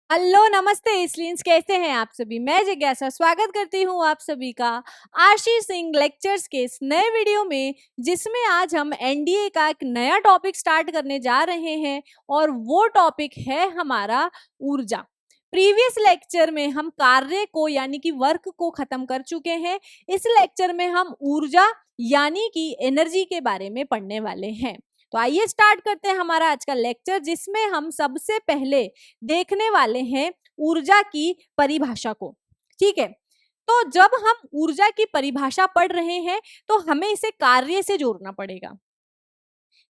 Hello नमस्ते इसलिन्स, कैसे हैं आप सभी। मैं जिज्ञासा स्वागत करती हूँ आप सभी का आशीष सिंह लेक्चर्स के इस नए वीडियो में, जिसमें आज हम एनडीए का एक नया टॉपिक स्टार्ट करने जा रहे हैं और वो टॉपिक है हमारा ऊर्जा। प्रीवियस लेक्चर में हम कार्य को यानी कि वर्क को खत्म कर चुके हैं। इस लेक्चर में हम ऊर्जा यानी कि एनर्जी के बारे में पढ़ने वाले हैं। तो आइए स्टार्ट करते हैं हमारा आज का लेक्चर, जिसमें हम सबसे पहले देखने वाले हैं ऊर्जा की परिभाषा को। ठीक है, तो जब हम ऊर्जा की परिभाषा पढ़ रहे हैं तो हमें इसे कार्य से जोड़ना पड़ेगा।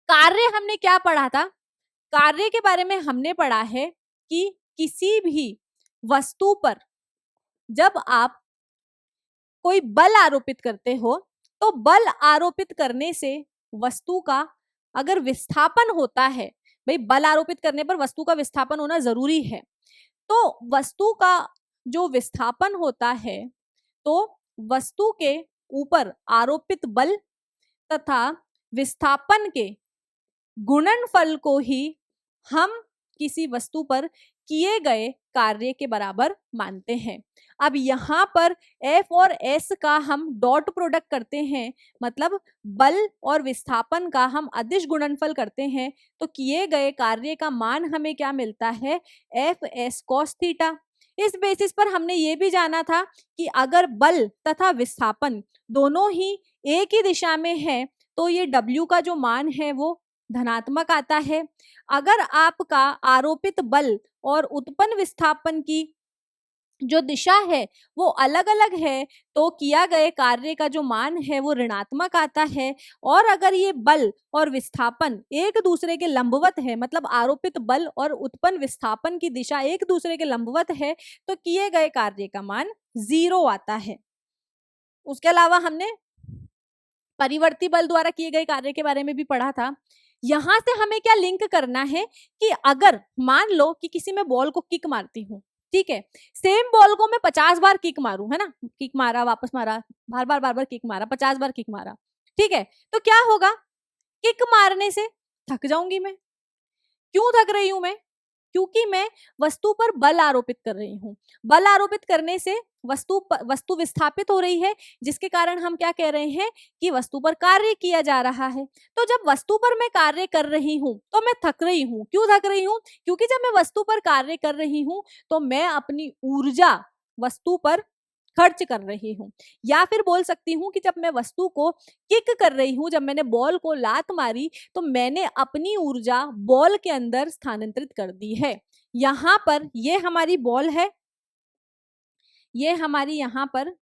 कार्य हमने क्या पढ़ा था? कार्य के बारे में हमने पढ़ा है कि किसी भी वस्तु पर जब आप कोई बल आरोपित करते हो तो बल आरोपित करने से वस्तु का अगर विस्थापन होता है, भाई बल आरोपित करने पर वस्तु का विस्थापन होना जरूरी है, तो वस्तु का जो विस्थापन होता है तो वस्तु के ऊपर आरोपित बल तथा विस्थापन के गुणनफल को ही हम किसी वस्तु पर किए गए कार्य के बराबर मानते हैं। अब यहाँ पर F और S का हम डॉट प्रोडक्ट करते हैं, मतलब बल और विस्थापन का हम अदिश गुणनफल करते हैं, तो किए गए कार्य का मान हमें क्या मिलता है? F S cos theta. इस बेसिस पर हमने ये भी जाना था कि अगर बल तथा विस्थापन दोनों ही एक ही दिशा में है तो ये W का जो मान है वो धनात्मक आता है। अगर आपका आरोपित बल और उत्पन्न विस्थापन की जो दिशा है वो अलग अलग है तो किया गए कार्य का जो मान है वो ऋणात्मक आता है। और अगर ये बल और विस्थापन एक दूसरे के लंबवत है, मतलब आरोपित बल और उत्पन्न विस्थापन की दिशा एक दूसरे के लंबवत है, तो किए गए कार्य का मान 0 आता है। उसके अलावा हमने परिवर्ती बल द्वारा किए गए कार्य के बारे में भी पढ़ा था। यहां से हमें क्या लिंक करना है कि अगर मान लो कि किसी में बॉल को किक मारती हूँ, ठीक है, सेम बॉल को मैं 50 बार किक मारूं, है ना, किक मारा वापस मारा, बार बार किक मारा, 50 बार किक मारा, ठीक है, तो क्या होगा? किक मारने से थक जाऊंगी मैं। क्यों थक रही हूं मैं? क्योंकि मैं वस्तु पर बल आरोपित कर रही हूँ। बल आरोपित करने से वस्तु विस्थापित हो रही है, जिसके कारण हम क्या कह रहे हैं कि वस्तु पर कार्य किया जा रहा है। तो जब वस्तु पर मैं कार्य कर रही हूँ तो मैं थक रही हूँ। क्यों थक रही हूँ? क्योंकि जब मैं वस्तु पर कार्य कर रही हूँ तो मैं अपनी ऊर्जा वस्तु पर खर्च कर रही हूँ। या फिर बोल सकती हूँ कि जब मैं वस्तु को किक कर रही हूँ, जब मैंने बॉल को लात मारी, तो मैंने अपनी ऊर्जा बॉल के अंदर स्थानांतरित कर दी है। यहाँ पर ये हमारी बॉल है, ये हमारी यहाँ पर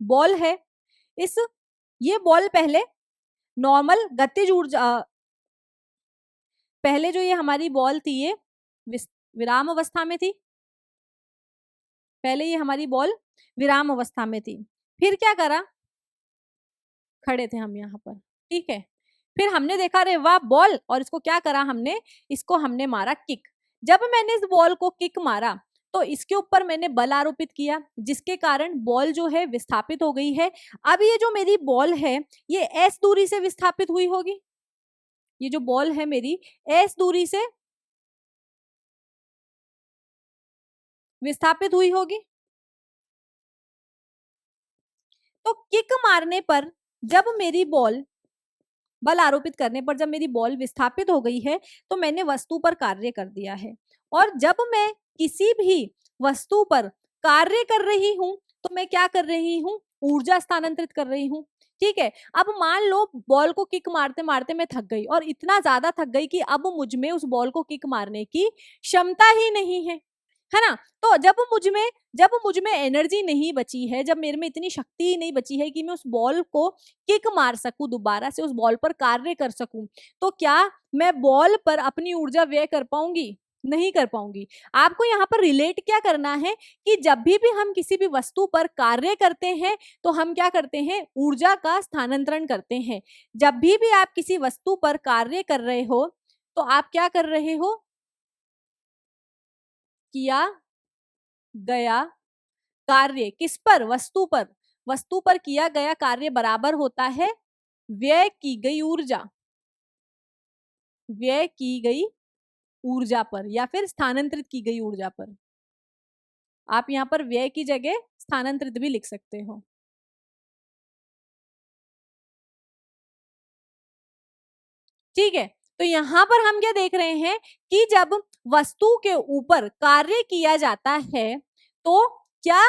बॉल है। इस ये बॉल पहले नॉर्मल गतिज ऊर्जा, पहले जो ये हमारी बॉल थी ये विराम अवस्था में थी। पहले ये हमारी बॉल विराम अवस्था में थी। फिर क्या करा? खड़े थे हम यहाँ पर, ठीक है, फिर हमने देखा अरे वाह बॉल, और इसको क्या करा हमने? इसको हमने मारा किक। जब मैंने इस बॉल को किक मारा तो इसके ऊपर मैंने बल आरोपित किया, जिसके कारण बॉल जो है विस्थापित हो गई है। अब ये जो मेरी बॉल है ये एस दूरी से विस्थापित हुई होगी। ये जो बॉल है मेरी एस दूरी से विस्थापित हुई होगी। तो किक मारने पर जब मेरी बॉल, बल आरोपित करने पर जब मेरी बॉल विस्थापित हो गई है तो मैंने वस्तु पर कार्य कर दिया है। और जब मैं किसी भी वस्तु पर कार्य कर रही हूं तो मैं क्या कर रही हूं? ऊर्जा स्थानांतरित कर रही हूं। ठीक है, अब मान लो बॉल को किक मारते मारते मैं थक गई, और इतना ज्यादा थक गई कि अब मुझ में उस बॉल को किक मारने की क्षमता ही नहीं है ना। तो जब मुझ में एनर्जी नहीं बची है, जब मेरे में इतनी शक्ति ही नहीं बची है कि मैं उस बॉल को किक मार सकूं, दोबारा से उस बॉल पर कार्य कर सकूं, तो क्या मैं बॉल पर अपनी ऊर्जा व्यय कर पाऊंगी? नहीं कर पाऊंगी। आपको यहाँ पर रिलेट क्या करना है कि जब भी हम किसी भी वस्तु पर कार्य करते हैं तो हम क्या करते हैं? ऊर्जा का स्थानांतरण करते हैं। जब भी आप किसी वस्तु पर कार्य कर रहे हो तो आप क्या कर रहे हो? किया गया कार्य किस पर? वस्तु पर। वस्तु पर किया गया कार्य बराबर होता है व्यय की गई ऊर्जा। व्यय की गई ऊर्जा पर या फिर स्थानांतरित की गई ऊर्जा पर। आप यहाँ पर व्यय की जगह स्थानांतरित भी लिख सकते हो। ठीक है, तो यहाँ पर हम क्या देख रहे हैं कि जब वस्तु के ऊपर कार्य किया जाता है तो क्या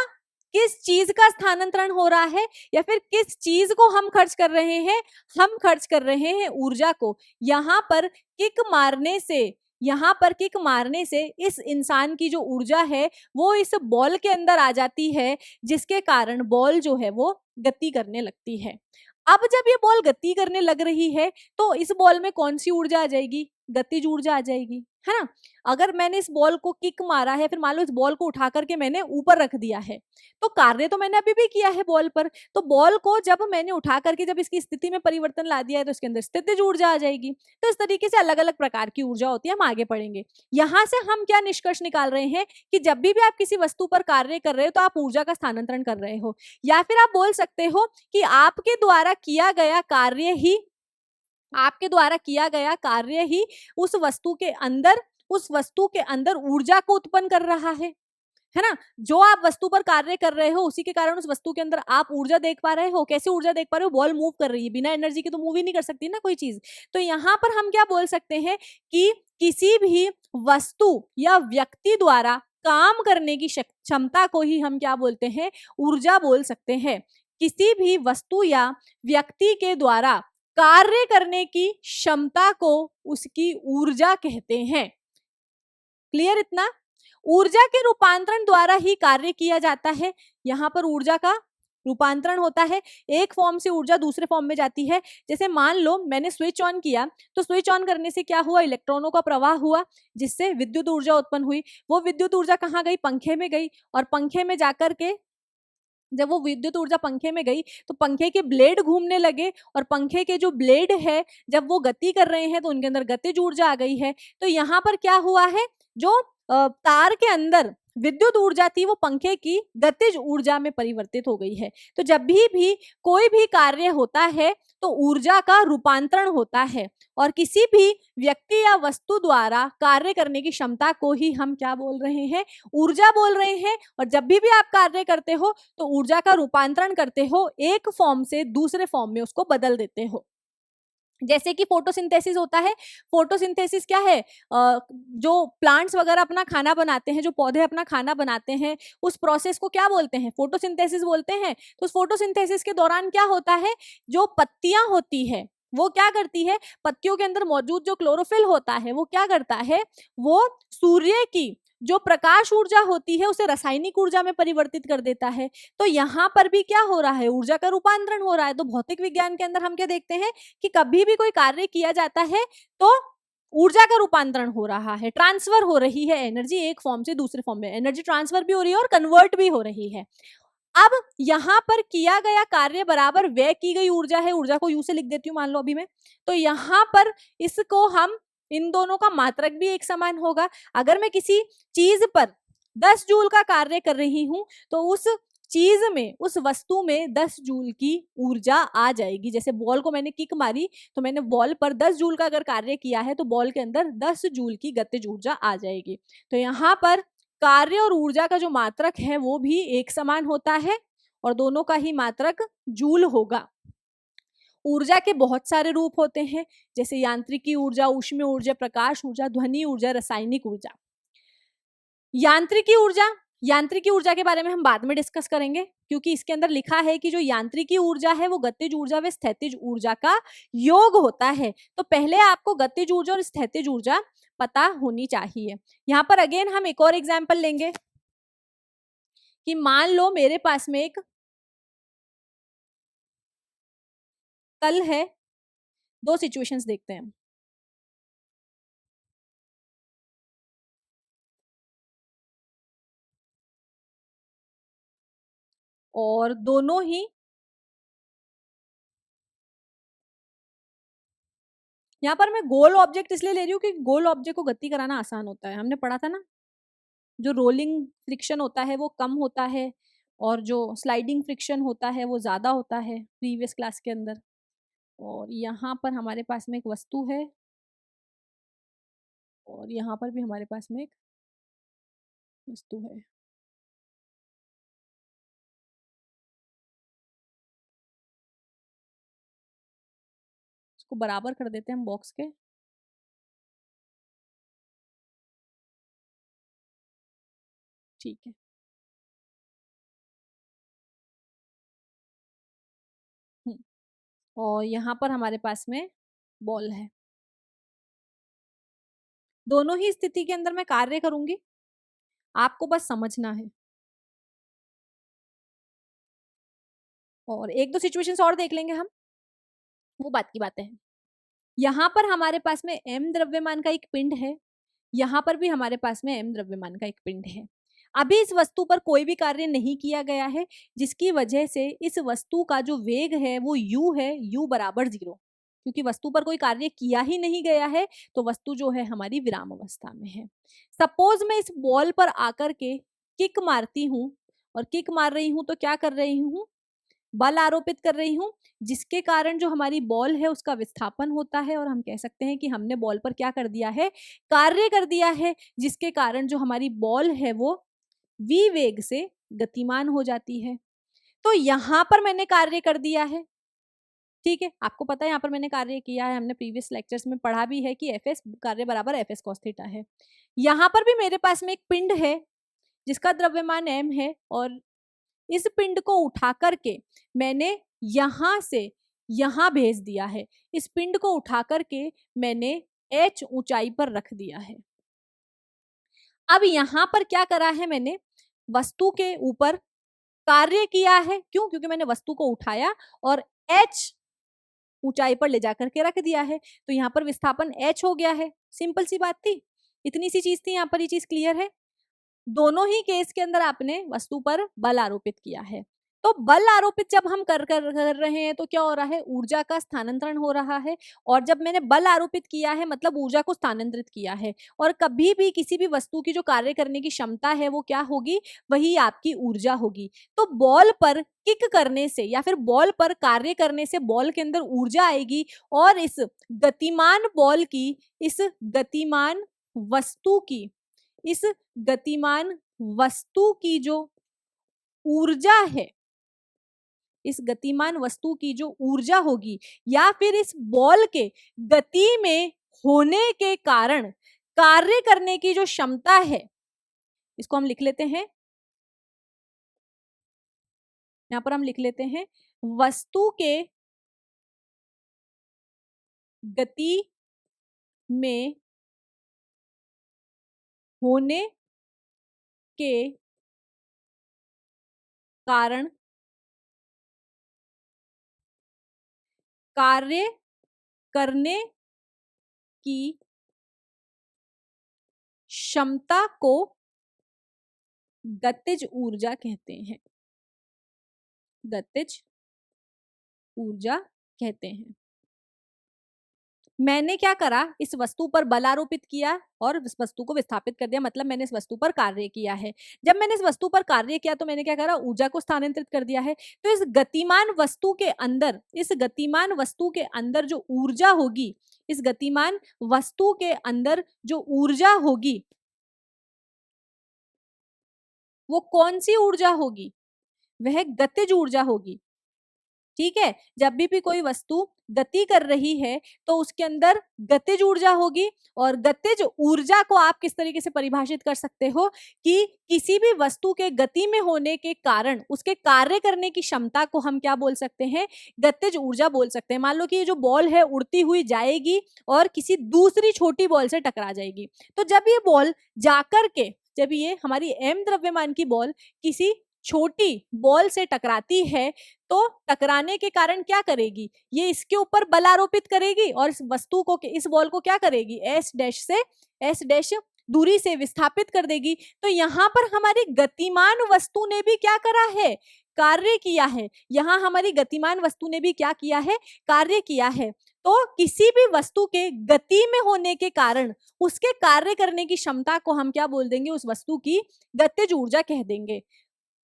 किस चीज का स्थानांतरण हो रहा है या फिर किस चीज को हम खर्च कर रहे हैं? हम खर्च कर रहे हैं ऊर्जा को। यहाँ पर किक मारने से, यहाँ पर किक मारने से इस इंसान की जो ऊर्जा है वो इस बॉल के अंदर आ जाती है, जिसके कारण बॉल जो है वो गति करने लगती है। अब जब ये बॉल गति करने लग रही है तो इस बॉल में कौन सी ऊर्जा आ जाएगी? गतिज ऊर्जा आ जाएगी, है ना? अगर मैंने इस बॉल को किक मारा है, फिर मान लो इस बॉल को उठा करके मैंने ऊपर रख दिया है, तो कार्य तो मैंने अभी भी किया है बॉल पर। तो बॉल को जब मैंने उठा करके जब इसकी स्थिति में परिवर्तन ला दिया है तो इसके अंदर स्थितिज ऊर्जा आ जाएगी। तो इस तरीके से अलग अलग प्रकार की ऊर्जा होती है, हम आगे पढ़ेंगे। यहाँ से हम क्या निष्कर्ष निकाल रहे हैं कि जब भी आप किसी वस्तु पर कार्य कर रहे हो तो आप ऊर्जा का स्थानांतरण कर रहे हो, या फिर आप बोल सकते हो कि आपके द्वारा किया गया कार्य ही, आपके द्वारा किया गया कार्य ही उस वस्तु के अंदर, उस वस्तु के अंदर ऊर्जा को उत्पन्न कर रहा है ना? जो आप वस्तु पर कार्य कर रहे हो उसी के कारण उस वस्तु के अंदर आप ऊर्जा देख पा रहे हो। कैसे ऊर्जा देख पा रहे हो? बॉल मूव कर रही है, बिना एनर्जी के तो मूव ही नहीं कर सकती ना कोई चीज। तो यहाँ पर हम क्या बोल सकते हैं कि किसी भी वस्तु या व्यक्ति द्वारा काम करने की क्षमता को ही हम क्या बोलते हैं? ऊर्जा बोल सकते हैं। किसी भी वस्तु या व्यक्ति के द्वारा कार्य करने की क्षमता को उसकी ऊर्जा कहते हैं। क्लियर इतना? ऊर्जा के रूपांतरण द्वारा ही कार्य किया जाता है। यहाँ पर ऊर्जा का रूपांतरण होता है, एक फॉर्म से ऊर्जा दूसरे फॉर्म में जाती है। जैसे मान लो मैंने स्विच ऑन किया, तो स्विच ऑन करने से क्या हुआ? इलेक्ट्रॉनों का प्रवाह हुआ, जिससे विद्युत ऊर्जा उत्पन्न हुई। वो विद्युत ऊर्जा कहाँ गई? पंखे में गई, और पंखे में जाकर के जब वो विद्युत ऊर्जा पंखे में गई तो पंखे के ब्लेड घूमने लगे, और पंखे के जो ब्लेड है जब वो गति कर रहे हैं तो उनके अंदर गतिज ऊर्जा आ गई है। तो यहाँ पर क्या हुआ है? जो तार के अंदर विद्युत ऊर्जा थी वो पंखे की गतिज ऊर्जा में परिवर्तित हो गई है। तो जब भी कोई भी कार्य होता है तो ऊर्जा का रूपांतरण होता है, और किसी भी व्यक्ति या वस्तु द्वारा कार्य करने की क्षमता को ही हम क्या बोल रहे हैं? ऊर्जा बोल रहे हैं। और जब भी आप कार्य करते हो तो ऊर्जा का रूपांतरण करते हो, एक फॉर्म से दूसरे फॉर्म में उसको बदल देते हो। जैसे कि फोटोसिंथेसिस होता है। फोटोसिंथेसिस क्या है? जो प्लांट्स वगैरह अपना खाना बनाते हैं, जो पौधे अपना खाना बनाते हैं, उस प्रोसेस को क्या बोलते हैं? फोटोसिंथेसिस बोलते हैं। तो उस फोटोसिंथेसिस के दौरान क्या होता है? जो पत्तियां होती है वो क्या करती है? पत्तियों के अंदर मौजूद जो क्लोरोफिल होता है वो क्या करता है? वो सूर्य की जो प्रकाश ऊर्जा होती है उसे रासायनिक ऊर्जा में परिवर्तित कर देता है। तो यहाँ पर भी क्या हो रहा है? ऊर्जा का रूपांतरण हो रहा है। तो भौतिक विज्ञान के अंदर हम क्या देखते हैं कि कभी भी कोई कार्य किया जाता है तो ऊर्जा का रूपांतरण हो रहा है, ट्रांसफर हो रही है एनर्जी एक फॉर्म से दूसरे फॉर्म में। एनर्जी ट्रांसफर भी हो रही है और कन्वर्ट भी हो रही है। अब यहाँ पर किया गया कार्य बराबर व्यय की गई ऊर्जा है। ऊर्जा को यू से लिख देती हूँ मान लो अभी मैं। तो यहाँ पर इसको हम, इन दोनों का मात्रक भी एक समान होगा। अगर मैं किसी चीज पर 10 जूल का कार्य कर रही हूं तो उस चीज में, उस वस्तु में 10 जूल की ऊर्जा आ जाएगी। जैसे बॉल को मैंने किक मारी तो मैंने बॉल पर 10 जूल का अगर कार्य किया है तो बॉल के अंदर 10 जूल की गतिज ऊर्जा आ जाएगी। तो यहाँ पर कार्य और ऊर्जा का जो मात्रक है वो भी एक समान होता है, और दोनों का ही मात्रक जूल होगा। ऊर्जा के बहुत सारे रूप होते हैं, जैसे यांत्रिकी ऊर्जा, ऊष्मीय ऊर्जा, प्रकाश ऊर्जा, ध्वनि ऊर्जा, रासायनिक ऊर्जा। यांत्रिकी ऊर्जा, यांत्रिकी ऊर्जा के बारे में हम बाद में डिस्कस करेंगे, क्योंकि इसके अंदर लिखा है कि जो यांत्रिकी ऊर्जा है वो गतिज ऊर्जा व स्थितिज ऊर्जा का योग होता है। तो पहले आपको गतिज ऊर्जा और स्थितिज ऊर्जा पता होनी चाहिए। यहाँ पर अगेन हम एक और एग्जाम्पल लेंगे कि मान लो मेरे पास में एक तल है। दो सिचुएशंस देखते हैं। और दोनों ही, यहाँ पर मैं गोल ऑब्जेक्ट इसलिए ले रही हूँ कि गोल ऑब्जेक्ट को गति कराना आसान होता है। हमने पढ़ा था ना, जो रोलिंग फ्रिक्शन होता है वो कम होता है, और जो स्लाइडिंग फ्रिक्शन होता है वो ज्यादा होता है प्रीवियस क्लास के अंदर। और यहाँ पर हमारे पास में एक वस्तु है और यहाँ पर भी हमारे पास में एक वस्तु है। इसको बराबर कर देते हैं हम बॉक्स के। ठीक है। और यहाँ पर हमारे पास में बॉल है। दोनों ही स्थिति के अंदर मैं कार्य करूंगी, आपको बस समझना है। और एक दो सिचुएशंस और देख लेंगे हम, वो बात की बातें हैं। यहाँ पर हमारे पास में m द्रव्यमान का एक पिंड है, यहाँ पर भी हमारे पास में m द्रव्यमान का एक पिंड है। अभी इस वस्तु पर कोई भी कार्य नहीं किया गया है, जिसकी वजह से इस वस्तु का जो वेग है वो u है, u बराबर 0। क्योंकि वस्तु पर कोई कार्य किया ही नहीं गया है, तो वस्तु जो है हमारी विराम अवस्था में है। सपोज मैं इस बॉल पर आकर के किक मारती हूँ, और किक मार रही हूँ तो क्या कर रही हूँ, बल आरोपित कर रही हूँ, जिसके कारण जो हमारी बॉल है उसका विस्थापन होता है, और हम कह सकते हैं कि हमने बॉल पर क्या कर दिया है, कार्य कर दिया है, जिसके कारण जो हमारी बॉल है वो v वेग से गतिमान हो जाती है। तो यहां पर मैंने कार्य कर दिया है, ठीक है, आपको पता है यहाँ पर मैंने कार्य किया है, हमने प्रीवियस लेक्चर्स में पढ़ा भी है कि एफ एस कार्य बराबर एफ एस कॉस थीटा है। यहाँ पर भी मेरे पास में एक पिंड है जिसका द्रव्यमान m है, और इस पिंड को उठा करके मैंने यहां से यहां भेज दिया है। इस पिंड को उठा करके मैंने h ऊंचाई पर रख दिया है। अब यहां पर क्या करा है, मैंने वस्तु के ऊपर कार्य किया है। क्यों? क्योंकि मैंने वस्तु को उठाया और h ऊंचाई पर ले जाकर के रख दिया है, तो यहाँ पर विस्थापन h हो गया है। सिंपल सी बात थी, इतनी सी चीज थी, यहाँ पर ये चीज क्लियर है। दोनों ही केस के अंदर आपने वस्तु पर बल आरोपित किया है। तो बल आरोपित जब हम कर रहे हैं तो क्या हो रहा है, ऊर्जा का स्थानांतरण हो रहा है। और जब मैंने बल आरोपित किया है मतलब ऊर्जा को स्थानांतरित किया है। और कभी भी किसी भी वस्तु की जो कार्य करने की क्षमता है वो क्या होगी, वही आपकी ऊर्जा होगी। तो बॉल पर किक करने से या फिर बॉल पर कार्य करने से बॉल के अंदर ऊर्जा आएगी, और इस गतिमान बॉल की, इस गतिमान वस्तु की, इस गतिमान वस्तु की जो ऊर्जा है, इस गतिमान वस्तु की जो ऊर्जा होगी, या फिर इस बॉल के गति में होने के कारण कार्य करने की जो क्षमता है, इसको हम लिख लेते हैं, यहां पर हम लिख लेते हैं वस्तु के गति में होने के कारण कार्य करने की क्षमता को गतिज ऊर्जा कहते हैं। गतिज ऊर्जा कहते हैं। मैंने क्या करा, इस वस्तु पर बल आरोपित किया और इस वस्तु को विस्थापित कर दिया, मतलब मैंने इस वस्तु पर कार्य किया है। जब मैंने इस वस्तु पर कार्य किया तो मैंने क्या करा, ऊर्जा को स्थानांतरित कर दिया है। तो इस गतिमान वस्तु के अंदर, इस गतिमान वस्तु के अंदर जो ऊर्जा होगी, इस गतिमान वस्तु के अंदर जो ऊर्जा होगी वो कौन सी ऊर्जा होगी, वह गतिज ऊर्जा होगी। ठीक है, जब भी कोई वस्तु गति कर रही है तो उसके अंदर गतिज ऊर्जा होगी। और गतिज ऊर्जा को आप किस तरीके से परिभाषित कर सकते हो कि किसी भी वस्तु के गति में होने के कारण उसके कार्य करने की क्षमता को हम क्या बोल सकते हैं, गतिज ऊर्जा बोल सकते हैं। मान लो कि ये जो बॉल है उड़ती हुई जाएगी और किसी दूसरी छोटी बॉल से टकरा जाएगी, तो जब ये बॉल जाकर के, जब ये हमारी m द्रव्यमान की बॉल किसी छोटी बॉल से टकराती है, तो टकराने के कारण क्या करेगी, ये इसके ऊपर बल आरोपित करेगी और इस वस्तु को, इस बॉल को क्या करेगी, एस डैश दूरी से विस्थापित कर देगी। तो यहाँ पर हमारी गतिमान वस्तु ने भी क्या करा है, कार्य किया है। यहाँ हमारी गतिमान वस्तु ने भी क्या किया है, कार्य किया है। तो किसी भी वस्तु के गति में होने के कारण उसके कार्य करने की क्षमता को हम क्या बोल देंगे, उस वस्तु की गतिज ऊर्जा कह देंगे।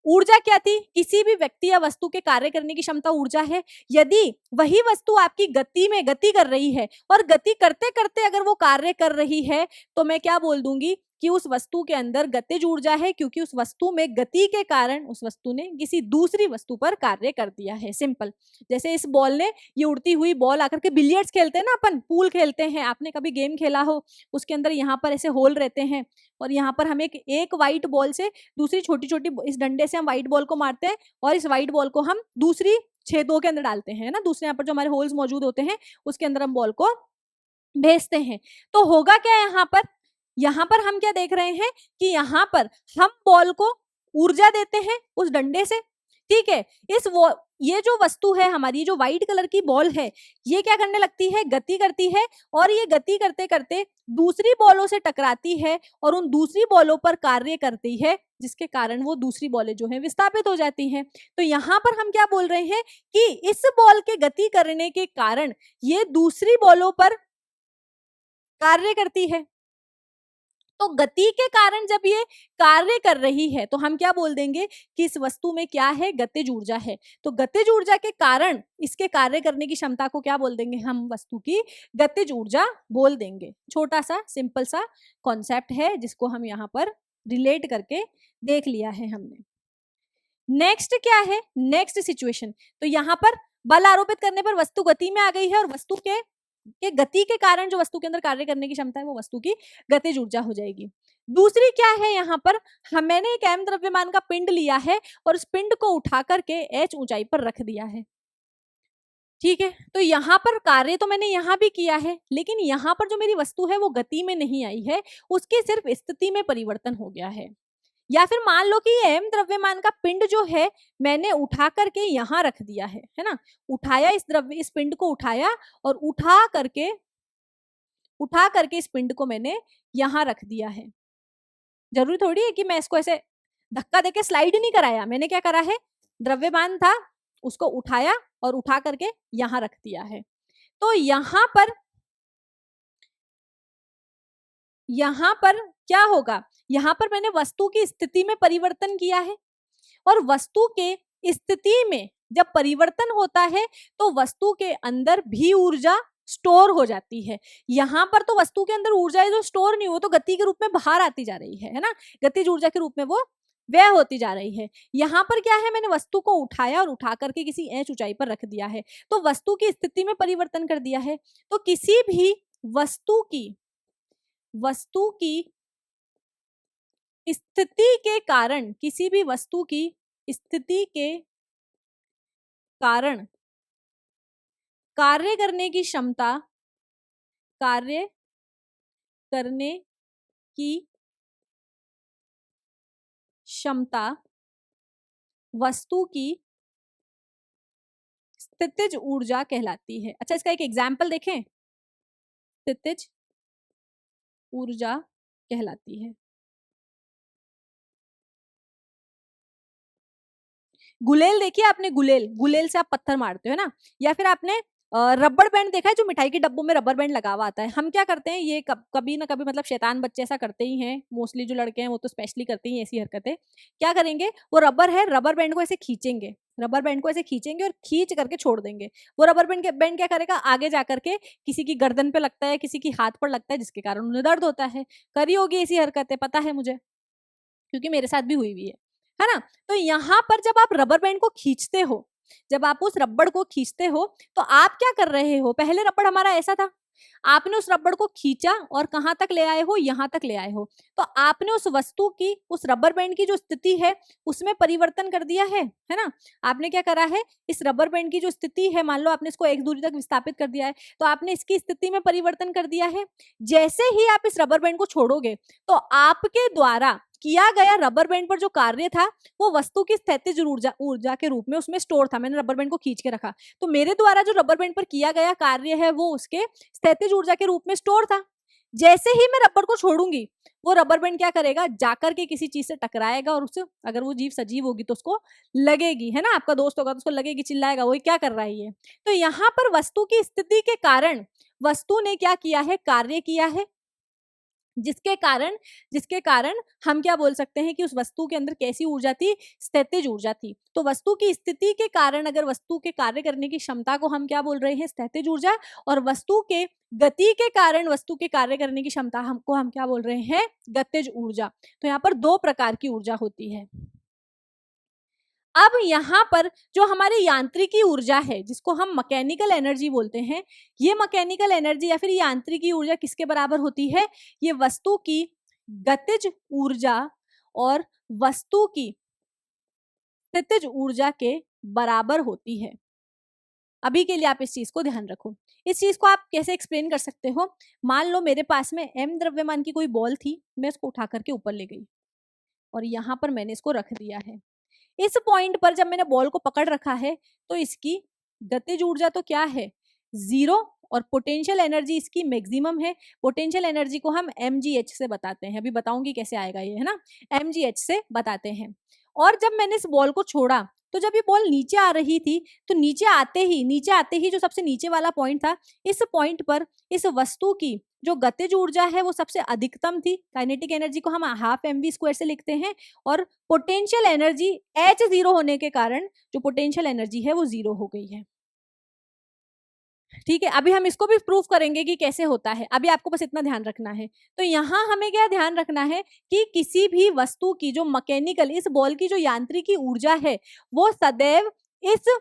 ऊर्जा क्या थी? किसी भी व्यक्ति या वस्तु के कार्य करने की क्षमता ऊर्जा है। यदि वही वस्तु आपकी गति में गति कर रही है और गति करते करते अगर वो कार्य कर रही है, तो मैं क्या बोल दूंगी कि उस वस्तु के अंदर गतिज ऊर्जा है, क्योंकि उस वस्तु में गति के कारण उस वस्तु ने किसी दूसरी वस्तु पर कार्य कर दिया है। सिंपल। जैसे इस बॉल ने, ये उड़ती हुई बॉल आकर के, बिलियर्ड्स खेलते हैं ना अपन, पूल खेलते हैं, आपने कभी गेम खेला हो, उसके अंदर यहाँ पर ऐसे होल रहते हैं और यहाँ पर हम एक व्हाइट बॉल से दूसरी छोटी छोटी, इस डंडे से हम व्हाइट बॉल को मारते हैं और इस व्हाइट बॉल को हम दूसरी छेदों के अंदर डालते हैं ना, दूसरे यहाँ पर जो हमारे होल्स मौजूद होते हैं उसके अंदर हम बॉल को भेजते हैं। तो होगा क्या यहाँ पर हम क्या देख रहे हैं कि यहाँ पर हम बॉल को ऊर्जा देते हैं उस डंडे से, ठीक है। ये जो वस्तु है हमारी, जो व्हाइट कलर की बॉल है, ये क्या करने लगती है? गति करती है और ये गति करते करते दूसरी बॉलों से टकराती है और उन दूसरी बॉलों पर कार्य करती है, जिसके कारण वो दूसरी बॉलें जो है विस्थापित हो जाती हैं। तो यहाँ पर हम क्या बोल रहे हैं कि इस बॉल के गति करने के कारण ये दूसरी बॉलों पर कार्य करती है। तो गति के कारण जब ये कार्य कर रही है तो हम क्या बोल देंगे कि इस वस्तु में क्या है? गतिज ऊर्जा है। तो गतिज ऊर्जा के कारण इसके कार्य करने की क्षमता को क्या बोल देंगे? हम वस्तु की गतिज ऊर्जा बोल देंगे। छोटा सा सिंपल सा कॉन्सेप्ट है जिसको हम यहाँ पर रिलेट करके देख लिया है हमने। नेक्स्ट क्या है? Next situation. तो यहाँ पर बल आरोपित करने पर वस्तु गति में आ गई है और वस्तु के गति के कारण जो वस्तु के अंदर कार्य करने की क्षमता है वो वस्तु की गतिज ऊर्जा हो जाएगी। दूसरी क्या है? यहाँ पर मैंने एक m द्रव्यमान का पिंड लिया है और उस पिंड को उठा करके h ऊंचाई पर रख दिया है, ठीक है। तो यहाँ पर कार्य तो मैंने यहाँ भी किया है, लेकिन यहाँ पर जो मेरी वस्तु है वो गति में नहीं आई है, उसकी सिर्फ स्थिति में परिवर्तन हो गया है। या फिर मान लो कि ये m द्रव्यमान का पिंड जो है मैंने उठा करके यहाँ रख दिया है ना, उठाया इस पिंड को उठाया और उठा करके इस पिंड को मैंने यहाँ रख दिया है। जरूरी थोड़ी है कि मैं इसको ऐसे धक्का देके स्लाइड नहीं कराया, मैंने क्या करा है? द्रव्यमान था उसको उठाया और उठा करके यहाँ रख दिया है। तो यहाँ पर क्या होगा? यहाँ पर मैंने वस्तु की स्थिति में परिवर्तन किया है और वस्तु के स्थिति में जब परिवर्तन होता है तो वस्तु के अंदर भी ऊर्जा स्टोर हो जाती है। यहाँ पर तो वस्तु के अंदर ऊर्जा है जो स्टोर नहीं हो, तो गति के रूप में बाहर आती जा रही है ना, गतिज ऊर्जा के रूप में वो व्यय होती जा रही है। यहाँ पर क्या है? मैंने वस्तु को उठाया और उठा करके किसी h ऊंचाई पर रख दिया है, तो वस्तु की स्थिति में परिवर्तन कर दिया है। तो किसी भी वस्तु की स्थिति के कारण, किसी भी वस्तु की स्थिति के कारण कार्य करने की क्षमता वस्तु की स्थितिज ऊर्जा कहलाती है। अच्छा, इसका एक एग्जाम्पल देखें। स्थितिज ऊर्जा कहलाती है। गुलेल देखिए आपने, गुलेल से आप पत्थर मारते हो ना, या फिर आपने रबड़ बैंड देखा है जो मिठाई के डब्बों में रबर बैंड लगा हुआ आता है। हम क्या करते हैं, ये कभी ना कभी मतलब शैतान बच्चे ऐसा करते ही हैं, मोस्टली जो लड़के हैं वो तो स्पेशली करते ही ऐसी हरकतें। क्या करेंगे? वो रबर है, रबर बैंड को ऐसे खींचेंगे, और खींच करके छोड़ देंगे। वो रबर बैंड क्या करेगा? आगे जाकर के किसी की गर्दन पे लगता है, किसी की हाथ पर लगता है, जिसके कारण उन्हें दर्द होता है। करी होगी ऐसी हरकतें, पता है मुझे, क्योंकि मेरे साथ भी हुई हुई है ना। तो यहाँ पर जब आप रबर बैंड को खींचते हो, जब आप उस रबड़ को खींचते हो तो आप क्या कर रहे हो? पहले रबड़ हमारा ऐसा था, आपने उस रबड़ को खींचा और कहां तक ले आए हो? यहाँ तक ले आए हो। तो आपने उस वस्तु की, उस रबर बैंड की जो स्थिति है उसमें परिवर्तन कर दिया है ना। आपने क्या करा है? इस रबर बैंड की जो स्थिति है, मान लो आपने इसको एक दूरी तक विस्थापित कर दिया है, तो आपने इसकी स्थिति में परिवर्तन कर दिया है। जैसे ही आप इस रबर बैंड को छोड़ोगे तो आपके द्वारा किया गया रबर बैंड पर जो कार्य था वो वस्तु की स्थितिज ऊर्जा के रूप में उसमें स्टोर था। मैंने रबर बैंड को खींच के रखा, तो मेरे द्वारा जो रबर बैंड पर किया गया कार्य है वो उसके स्थितिज ऊर्जा के रूप में स्टोर था। जैसे ही मैं रबर को छोड़ूंगी, वो रबर बैंड क्या करेगा? जाकर के किसी चीज से टकराएगा और उससे, अगर वो जीव सजीव होगी तो उसको लगेगी, है ना। आपका दोस्त होगा तो उसको लगेगी, चिल्लाएगा, वो क्या कर रहा है ये। तो यहाँ पर वस्तु की स्थिति के कारण वस्तु ने क्या किया है? कार्य किया है। जिसके कारण हम क्या बोल सकते हैं कि उस वस्तु के अंदर कैसी ऊर्जा थी, स्थितिज ऊर्जा थी। तो वस्तु की स्थिति के कारण अगर वस्तु के कार्य करने की क्षमता को हम क्या बोल रहे हैं, स्थितिज ऊर्जा, और वस्तु के गति के कारण वस्तु के कार्य करने की क्षमता हमको हम क्या बोल रहे हैं, गतिज ऊर्जा। तो यहाँ पर दो प्रकार की ऊर्जा होती है। अब यहाँ पर जो हमारी यांत्रिकी ऊर्जा है, जिसको हम मैकेनिकल एनर्जी बोलते हैं, ये मैकेनिकल एनर्जी या फिर यांत्रिकी ऊर्जा किसके बराबर होती है, ये वस्तु की गतिज ऊर्जा और वस्तु की स्थितिज ऊर्जा के बराबर होती है। अभी के लिए आप इस चीज को ध्यान रखो। इस चीज को आप कैसे एक्सप्लेन कर सकते हो, मान लो मेरे पास में m द्रव्यमान की कोई बॉल थी, मैं इसको उठा करके ऊपर ले गई और यहाँ पर मैंने इसको रख दिया है। इस पॉइंट पर जब मैंने बॉल को पकड़ रखा है तो इसकी गतिज ऊर्जा तो क्या है, 0, और पोटेंशियल एनर्जी इसकी मैक्सिमम है। पोटेंशियल एनर्जी को हम mgh से बताते हैं, अभी बताऊंगी कैसे आएगा ये, है ना, mgh से बताते हैं। और जब मैंने इस बॉल को छोड़ा तो जब ये बॉल नीचे आ रही थी तो नीचे आते ही जो सबसे नीचे वाला पॉइंट था, इस पॉइंट पर इस वस्तु की जो गतिज ऊर्जा है वो सबसे अधिकतम थी। काइनेटिक एनर्जी को हम हाफ mv² से लिखते हैं, और पोटेंशियल एनर्जी h0 होने के कारण जो पोटेंशियल एनर्जी है वो 0 हो गई है। ठीक है, अभी हम इसको भी प्रूफ करेंगे कि कैसे होता है। अभी आपको बस इतना ध्यान रखना है। तो यहाँ हमें क्या ध्यान रखना है कि किसी भी वस्तु की जो मैकेनिकल, इस बॉल की जो यांत्रिकी ऊर्जा है वो सदैव इस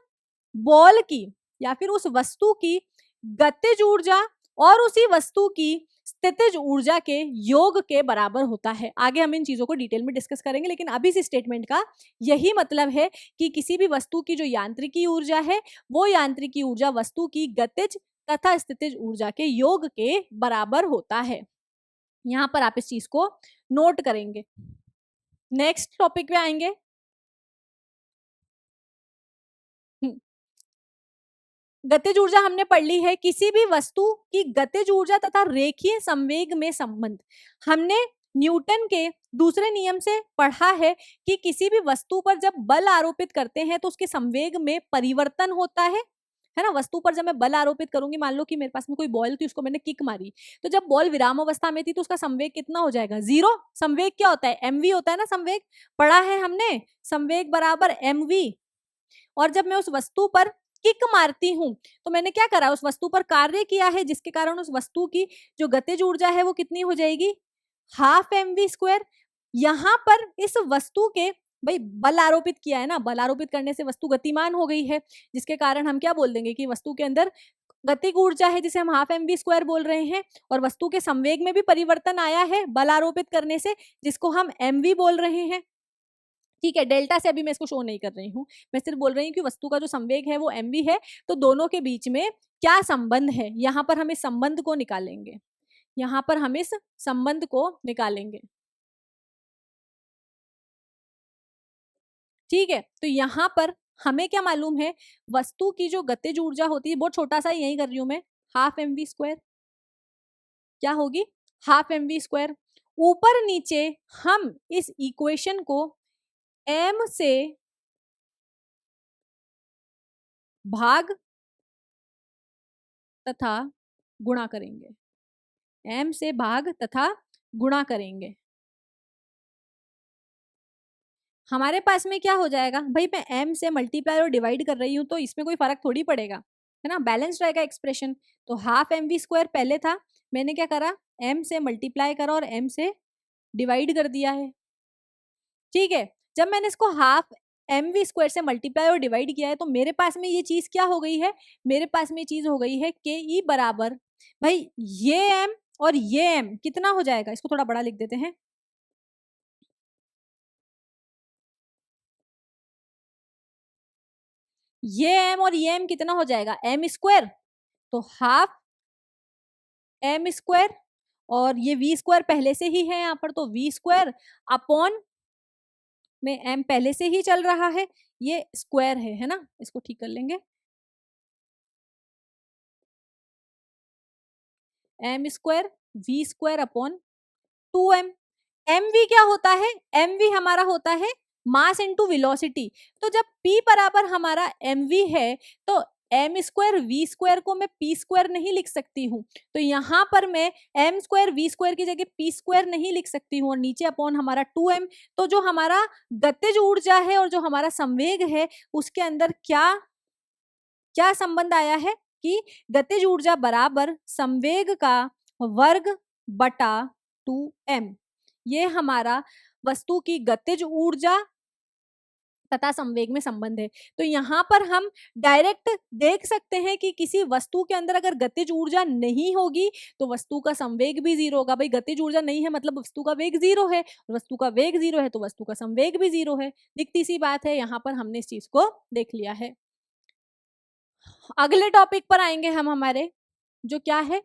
बॉल की या फिर उस वस्तु की गतिज ऊर्जा और उसी वस्तु की स्थितिज ऊर्जा के योग के बराबर होता है। आगे हम इन चीजों को डिटेल में डिस्कस करेंगे, लेकिन अभी इस स्टेटमेंट का यही मतलब है कि किसी भी वस्तु की जो यांत्रिकी ऊर्जा है वो यांत्रिकी ऊर्जा वस्तु की गतिज तथा स्थितिज ऊर्जा के योग के बराबर होता है। यहाँ पर आप इस चीज को नोट करेंगे। नेक्स्ट टॉपिक पे आएंगे। गतिज ऊर्जा हमने पढ़ ली है, किसी भी वस्तु की गतिज ऊर्जा तथा रेखीय संवेग में संबंध। हमने न्यूटन के दूसरे नियम से पढ़ा है कि किसी भी वस्तु पर जब बल आरोपित करते हैं तो उसके संवेग में परिवर्तन होता है ना। वस्तु पर जब मैं बल आरोपित करूंगी, मान लो कि मेरे पास में कोई बॉल थी, उसको मैंने किक मारी, तो जब बॉल विराम अवस्था में थी तो उसका संवेग कितना हो जाएगा, 0। संवेग क्या होता है, mv होता है ना, संवेग पढ़ा है हमने, संवेग बराबर mv। और जब मैं उस वस्तु पर किक मारती हूं तो मैंने क्या करा, उस वस्तु पर कार्य किया है, जिसके कारण उस वस्तु की जो गतिज ऊर्जा है वो कितनी हो जाएगी, हाफ mv²। यहाँ पर इस वस्तु के, भाई बल आरोपित किया है ना, बल आरोपित करने से वस्तु गतिमान हो गई है, जिसके कारण हम क्या बोल देंगे कि वस्तु के अंदर गतिक ऊर्जा है जिसे हम हाफ mv² बोल रहे हैं, और वस्तु के संवेग में भी परिवर्तन आया है बल आरोपित करने से, जिसको हम mv बोल रहे हैं। ठीक है, डेल्टा से अभी मैं इसको शो नहीं कर रही हूँ, मैं सिर्फ बोल रही हूँ कि वस्तु का जो संवेग है वो mv है। तो दोनों के बीच में क्या संबंध है, यहाँ पर हम इस संबंध को निकालेंगे, यहाँ पर हम इस संबंध को निकालेंगे। ठीक है, तो यहाँ पर हमें क्या मालूम है, वस्तु की जो गतिज ऊर्जा होती है, बहुत छोटा सा यही कर रही हूं मैं, हाफ mv², क्या होगी, हाफ mv²। ऊपर नीचे हम इस इक्वेशन को m से भाग तथा गुणा करेंगे, m से भाग तथा गुणा करेंगे। हमारे पास में क्या हो जाएगा, भाई मैं m से मल्टीप्लाई और डिवाइड कर रही हूँ तो इसमें कोई फर्क थोड़ी पड़ेगा, है ना, बैलेंस रहेगा एक्सप्रेशन। तो हाफ mv² पहले था, मैंने क्या करा, m से मल्टीप्लाई करा और m से डिवाइड कर दिया है। ठीक है, जब मैंने इसको हाफ mv² से मल्टीप्लाई और डिवाइड किया है तो मेरे पास में ये चीज क्या हो गई है, मेरे पास में ये चीज हो गई है के ई बराबर, भाई ये m और ये m कितना हो जाएगा, इसको थोड़ा बड़ा लिख देते हैं, ये m और ये m कितना हो जाएगा, m², तो हाफ m², और ये v² पहले से ही है यहाँ पर, तो v² अपॉन में m पहले से ही चल रहा है, ये स्क्वायर है ना, इसको ठीक कर लेंगे, m² v² upon 2m। mv क्या होता है, mv हमारा होता है मास इनटू वेलोसिटी। तो जब p बराबर हमारा mv है तो एम स्क्वायर वी स्क्वायर को मैं पी स्क्वायर नहीं लिख सकती हूँ, तो यहाँ पर मैं एम स्क्वायर वी स्क्वायर की जगह पी स्क्वायर नहीं लिख सकती हूँ, और नीचे अपॉन हमारा 2m। तो जो हमारा गतिज ऊर्जा है और जो हमारा संवेग है उसके अंदर क्या क्या संबंध आया है कि गतिज ऊर्जा बराबर संवेग का वर्ग बटा 2m। ये हमारा वस्तु की गतिज ऊर्जा तथा संवेग में संबंध है। तो यहाँ पर हम डायरेक्ट देख सकते हैं कि किसी वस्तु के अंदर अगर गतिज ऊर्जा नहीं होगी तो वस्तु का संवेग भी जीरो होगा। भाई गतिज ऊर्जा नहीं है मतलब वस्तु का वेग जीरो है, वस्तु का वेग जीरो है तो वस्तु का संवेग भी जीरो है। दिखती सी बात है, यहाँ पर हमने इस चीज को देख लिया है। अगले टॉपिक पर आएंगे हम हमारे, जो क्या है,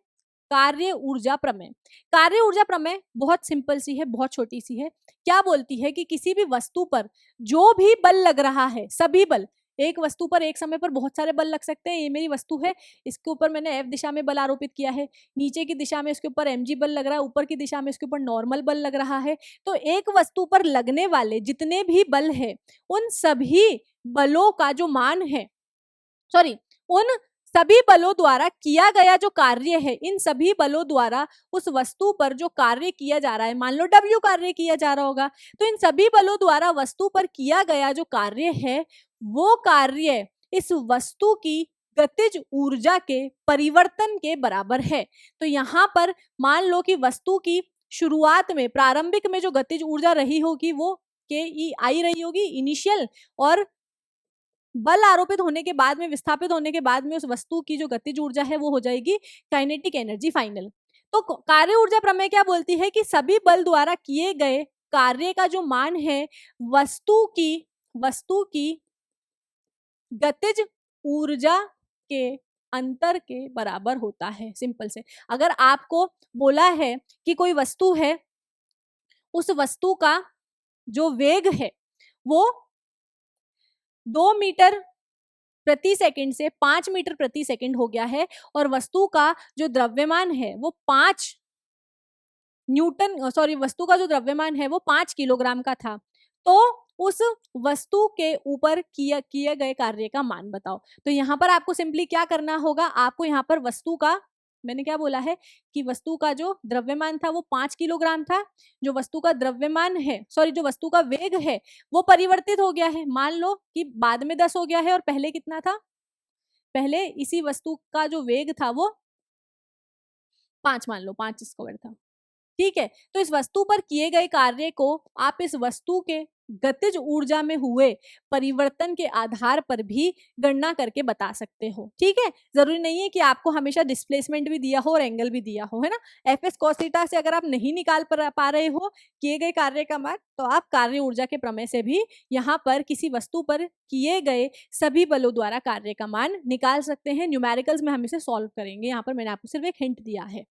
कार्य ऊर्जा प्रमेय। कार्य ऊर्जा प्रमेय बहुत सिंपल सी है, बहुत छोटी सी है। क्या बोलती है कि किसी भी वस्तु पर जो भी बल लग रहा है, सभी बल, एक वस्तु पर एक समय पर बहुत सारे बल लग सकते हैं। ये मेरी वस्तु है, इसके ऊपर मैंने एफ दिशा में बल आरोपित किया है, नीचे की दिशा में इसके ऊपर mg बल लग रहा है, ऊपर की दिशा में इसके ऊपर नॉर्मल बल लग रहा है। तो एक वस्तु पर लगने वाले जितने भी बल है उन सभी बलों का जो मान है, सॉरी, उन सभी बलों द्वारा किया गया जो कार्य है, इन सभी बलों द्वारा उस वस्तु पर जो कार्य किया जा रहा है, मान लो W कार्य किया जा रहा होगा, तो इन सभी बलों द्वारा वस्तु पर किया गया जो कार्य है वो कार्य इस वस्तु की गतिज ऊर्जा के परिवर्तन के बराबर है। तो यहाँ पर मान लो कि वस्तु की शुरुआत में, प्रारंभिक में जो गतिज ऊर्जा रही होगी वो KEI रही होगी इनिशियल, और बल आरोपित होने के बाद में, विस्थापित होने के बाद में उस वस्तु की जो गतिज ऊर्जा है वो हो जाएगी काइनेटिक एनर्जी फाइनल। तो कार्य ऊर्जा प्रमेय क्या बोलती है कि सभी बल द्वारा किए गए कार्य का जो मान है वस्तु की गतिज ऊर्जा के अंतर के बराबर होता है। सिंपल से, अगर आपको बोला है कि कोई वस्तु है, उस वस्तु का जो वेग है वो 2 मीटर प्रति सेकंड से 5 मीटर प्रति सेकंड हो गया है, और वस्तु का जो द्रव्यमान है वो 5 न्यूटन, सॉरी, वस्तु का जो द्रव्यमान है वो 5 किलोग्राम का था, तो उस वस्तु के ऊपर किए गए कार्य का मान बताओ। तो यहाँ पर आपको सिंपली क्या करना होगा, आपको यहाँ पर वस्तु का, मैंने क्या बोला है कि वस्तु का जो द्रव्यमान था वो 5 किलोग्राम था, जो वस्तु का द्रव्यमान है, सॉरी, जो वस्तु का वेग है वो परिवर्तित हो गया है। मान लो कि बाद में 10 हो गया है और पहले कितना था, पहले इसी वस्तु का जो वेग था वो 5, मान लो 5 स्क्वायर था, ठीक है। तो इस वस्तु पर किए गए कार्य को आप इस वस्तु के गतिज ऊर्जा में हुए परिवर्तन के आधार पर भी गणना करके बता सकते हो, ठीक है। जरूरी नहीं है कि आपको हमेशा डिस्प्लेसमेंट भी दिया हो और एंगल भी दिया हो, है ना। एफ cos थीटा से अगर आप नहीं निकाल पा रहे हो किए गए कार्य का मान, तो आप कार्य ऊर्जा के प्रमेय से भी यहाँ पर किसी वस्तु पर किए गए सभी बलों द्वारा कार्य का मान निकाल सकते हैं। न्यूमेरिकल्स में हम इसे सॉल्व करेंगे, यहाँ पर मैंने आपको सिर्फ एक हिंट दिया है।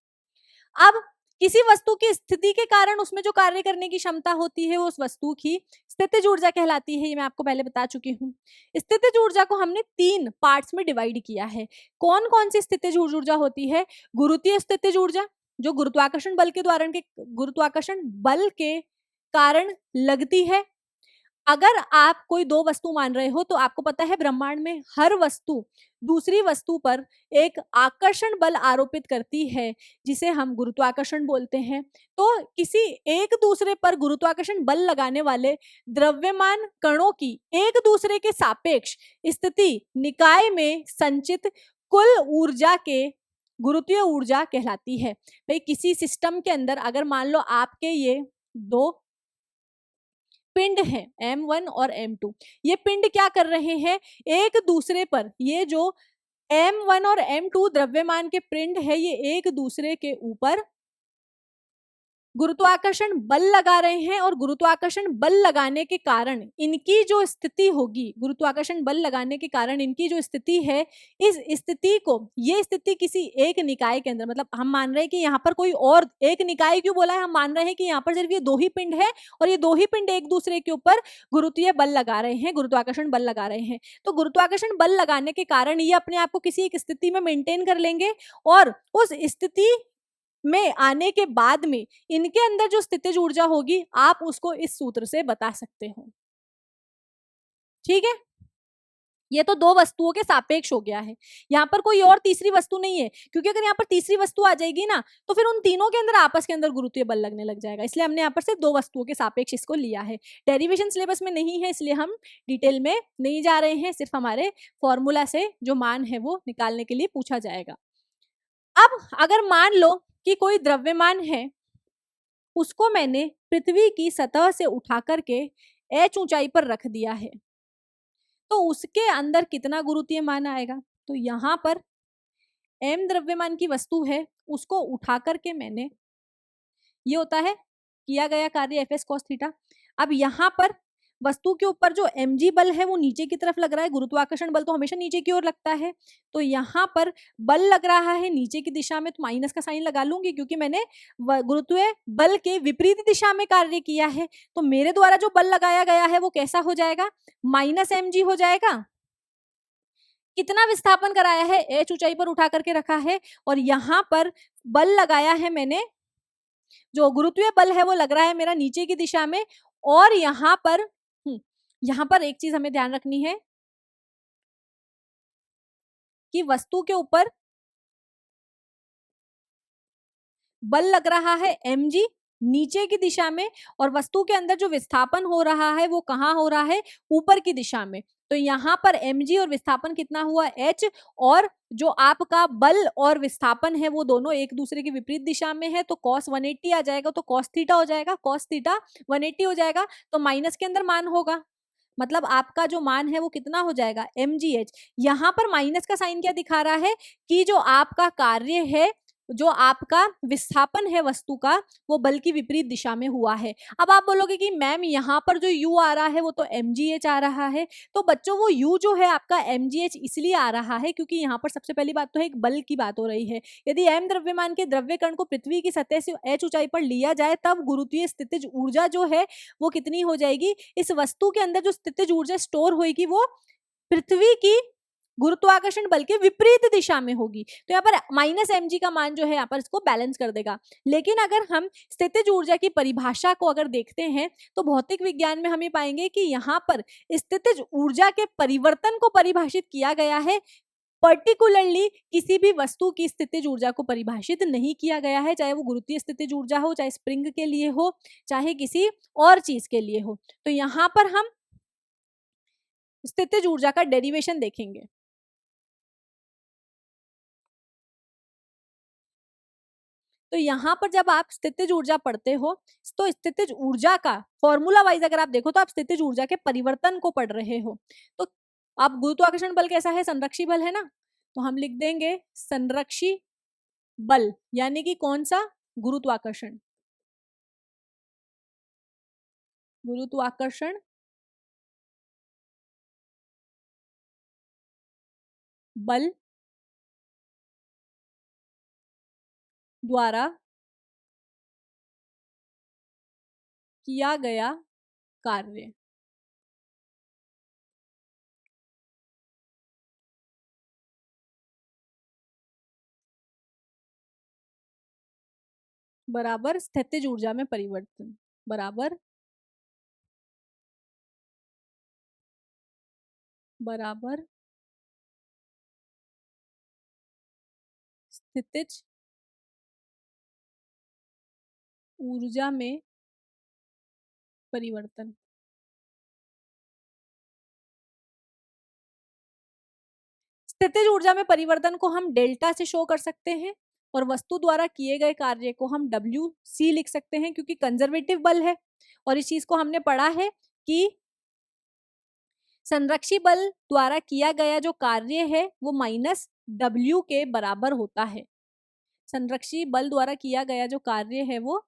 अब किसी वस्तु की स्थिति के कारण उसमें जो कार्य करने की क्षमता होती है वो उस वस्तु की स्थितिज ऊर्जा कहलाती है। ये मैं आपको पहले बता चुकी हूँ। स्थितिज ऊर्जा को हमने 3 पार्ट्स में डिवाइड किया है। कौन कौन सी स्थितिज ऊर्जा होती है? गुरुत्वीय स्थितिज ऊर्जा, जो गुरुत्वाकर्षण बल के कारण लगती है। अगर आप कोई 2 वस्तु मान रहे हो तो आपको पता है ब्रह्मांड में हर वस्तु दूसरी वस्तु पर एक आकर्षण बल आरोपित करती है, जिसे हम गुरुत्वाकर्षण बोलते हैं। तो किसी एक दूसरे पर गुरुत्वाकर्षण बल लगाने वाले द्रव्यमान कणों की एक दूसरे के सापेक्ष स्थिति निकाय में संचित कुल ऊर्जा के गुरुत्वीय ऊर्जा कहलाती है। भाई किसी सिस्टम के अंदर अगर मान लो आपके ये 2 पिंड हैं M1 और M2, ये पिंड क्या कर रहे हैं, एक दूसरे पर, ये जो M1 और M2 द्रव्यमान के पिंड है ये एक दूसरे के ऊपर गुरुत्वाकर्षण बल लगा रहे हैं, और गुरुत्वाकर्षण बल लगाने के कारण इनकी जो स्थिति होगी, गुरुत्वाकर्षण बल लगाने के कारण इनकी जो स्थिति है, इस स्थिति को, ये स्थिति किसी एक निकाय के अंदर, मतलब हम मान रहे हैं कि यहाँ पर कोई और एक निकाय, क्यों बोला है, हम मान रहे हैं कि यहाँ पर सिर्फ ये 2 ही पिंड है और ये 2 ही पिंड एक दूसरे के ऊपर गुरुत्वीय बल लगा रहे हैं, गुरुत्वाकर्षण बल लगा रहे हैं। तो गुरुत्वाकर्षण बल लगाने के कारण ये अपने आप को किसी एक स्थिति में मेंटेन कर लेंगे, और उस स्थिति में आने के बाद में इनके अंदर जो स्थितिज ऊर्जा होगी आप उसको इस सूत्र से बता सकते हो, ठीक है। ये तो दो वस्तुओं के सापेक्ष हो गया है, यहाँ पर कोई और तीसरी वस्तु नहीं है, क्योंकि अगर यहाँ पर तीसरी वस्तु आ जाएगी ना तो फिर उन तीनों के अंदर आपस के अंदर गुरुत्वीय बल लगने लग जाएगा, इसलिए हमने यहाँ पर सिर्फ दो वस्तुओं के सापेक्ष इसको लिया है। डेरिवेशन सिलेबस में नहीं है इसलिए हम डिटेल में नहीं जा रहे हैं, सिर्फ हमारे फॉर्मूला से जो मान है वो निकालने के लिए पूछा जाएगा। अब अगर मान लो कि कोई द्रव्यमान है, उसको मैंने पृथ्वी की सतह से उठा करके h ऊंचाई पर रख दिया है, तो उसके अंदर कितना गुरुत्वीय मान आएगा? तो यहाँ पर m द्रव्यमान की वस्तु है, उसको उठा करके मैंने, ये होता है किया गया कार्य एफ एस कॉस थीटा। अब यहाँ पर वस्तु के ऊपर जो mg बल है वो नीचे की तरफ लग रहा है, गुरुत्वाकर्षण बल तो हमेशा नीचे की ओर लगता है, तो यहाँ पर बल लग रहा है नीचे की दिशा में, तो माइनस का साइन लगा लूंगी क्योंकि मैंने गुरुत्वीय बल के विपरीत दिशा में कार्य किया है। तो मेरे द्वारा जो बल लगाया गया है वो कैसा हो जाएगा? माइनस mg हो जाएगा। कितना विस्थापन कराया है? h ऊंचाई पर उठा करके रखा है, और यहाँ पर बल लगाया है मैंने, जो गुरुत्वीय बल है वो लग रहा है मेरा नीचे की दिशा में, और यहाँ पर एक चीज हमें ध्यान रखनी है कि वस्तु के ऊपर बल लग रहा है mg नीचे की दिशा में, और वस्तु के अंदर जो विस्थापन हो रहा है वो कहाँ हो रहा है? ऊपर की दिशा में। तो यहाँ पर mg और विस्थापन कितना हुआ? h, और जो आपका बल और विस्थापन है वो दोनों एक दूसरे की विपरीत दिशा में है, तो cos 180 आ जाएगा, तो cos थीटा हो जाएगा, cos थीटा 180 हो जाएगा, तो माइनस के अंदर मान होगा, मतलब आपका जो मान है वो कितना हो जाएगा? mgh। यहाँ पर माइनस का साइन क्या दिखा रहा है? कि जो आपका कार्य है, जो आपका विस्थापन है वस्तु का, वो बल की विपरीत दिशा में हुआ है। अब आप बोलोगे कि मैम यहाँ पर जो u आ रहा है वो तो mgh आ रहा है, तो बच्चों वो u जो है आपका mgh इसलिए आ रहा है क्योंकि यहाँ पर सबसे पहली बात तो है एक बल की बात हो रही है। यदि m द्रव्यमान के द्रव्य कण को पृथ्वी की सतह से h ऊंचाई पर लिया जाए तब गुरुत्वीय स्थितिज ऊर्जा जो है वो कितनी हो जाएगी? इस वस्तु के अंदर जो स्थितिज ऊर्जा स्टोर होगी वो पृथ्वी की गुरुत्वाकर्षण बल के विपरीत दिशा में होगी, तो यहाँ पर माइनस mg का मान जो है यहाँ पर इसको बैलेंस कर देगा। लेकिन अगर हम स्थितिज ऊर्जा की परिभाषा को अगर देखते हैं तो भौतिक विज्ञान में हम ये पाएंगे कि यहाँ पर स्थितिज ऊर्जा के परिवर्तन को परिभाषित किया गया है, पर्टिकुलरली किसी भी वस्तु की स्थितिज ऊर्जा को परिभाषित नहीं किया गया है, चाहे वो गुरुत्वीय स्थितिज ऊर्जा हो, चाहे स्प्रिंग के लिए हो, चाहे किसी और चीज के लिए हो। तो यहाँ पर हम स्थितिज ऊर्जा का डेरिवेशन देखेंगे। तो यहाँ पर जब आप स्थितिज ऊर्जा पढ़ते हो तो स्थितिज ऊर्जा का फॉर्मूला वाइज अगर आप देखो तो आप स्थितिज ऊर्जा के परिवर्तन को पढ़ रहे हो। तो आप गुरुत्वाकर्षण बल कैसा है? संरक्षी बल है ना, तो हम लिख देंगे संरक्षी बल, यानी कि कौन सा? गुरुत्वाकर्षण, गुरुत्वाकर्षण बल द्वारा किया गया कार्य। बराबर स्थितिज ऊर्जा में परिवर्तन, बराबर बराबर स्थितिज ऊर्जा में परिवर्तन। स्थितिज ऊर्जा में परिवर्तन को हम डेल्टा से शो कर सकते हैं, और वस्तु द्वारा किए गए कार्य को हम डब्ल्यू सी लिख सकते हैं क्योंकि कंजर्वेटिव बल है, और इस चीज को हमने पढ़ा है कि संरक्षी बल द्वारा किया गया जो कार्य है वो माइनस डब्ल्यू के बराबर होता है। संरक्षी बल द्वारा किया गया जो कार्य है वो,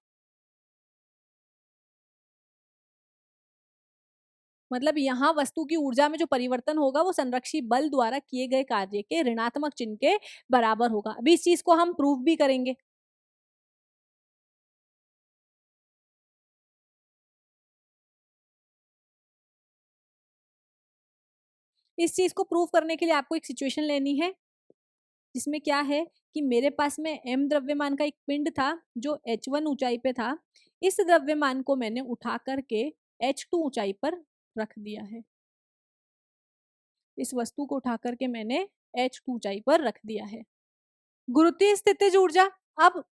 मतलब यहाँ वस्तु की ऊर्जा में जो परिवर्तन होगा वो संरक्षी बल द्वारा किए गए कार्य के ऋणात्मक चिन्ह के बराबर होगा। अभी इस चीज को हम प्रूफ भी करेंगे। इस चीज को प्रूव करने के लिए आपको एक सिचुएशन लेनी है जिसमें क्या है कि मेरे पास में m द्रव्यमान का एक पिंड था जो h1 ऊंचाई पे था, इस द्रव्यमान को मैंने उठा करके h2 ऊंचाई पर रख दिया है। इस वस्तु को उठा करके मैंने h2 ऊंचाई पर रख दिया है। गुरुत्वीय स्थितिज ऊर्जा। अब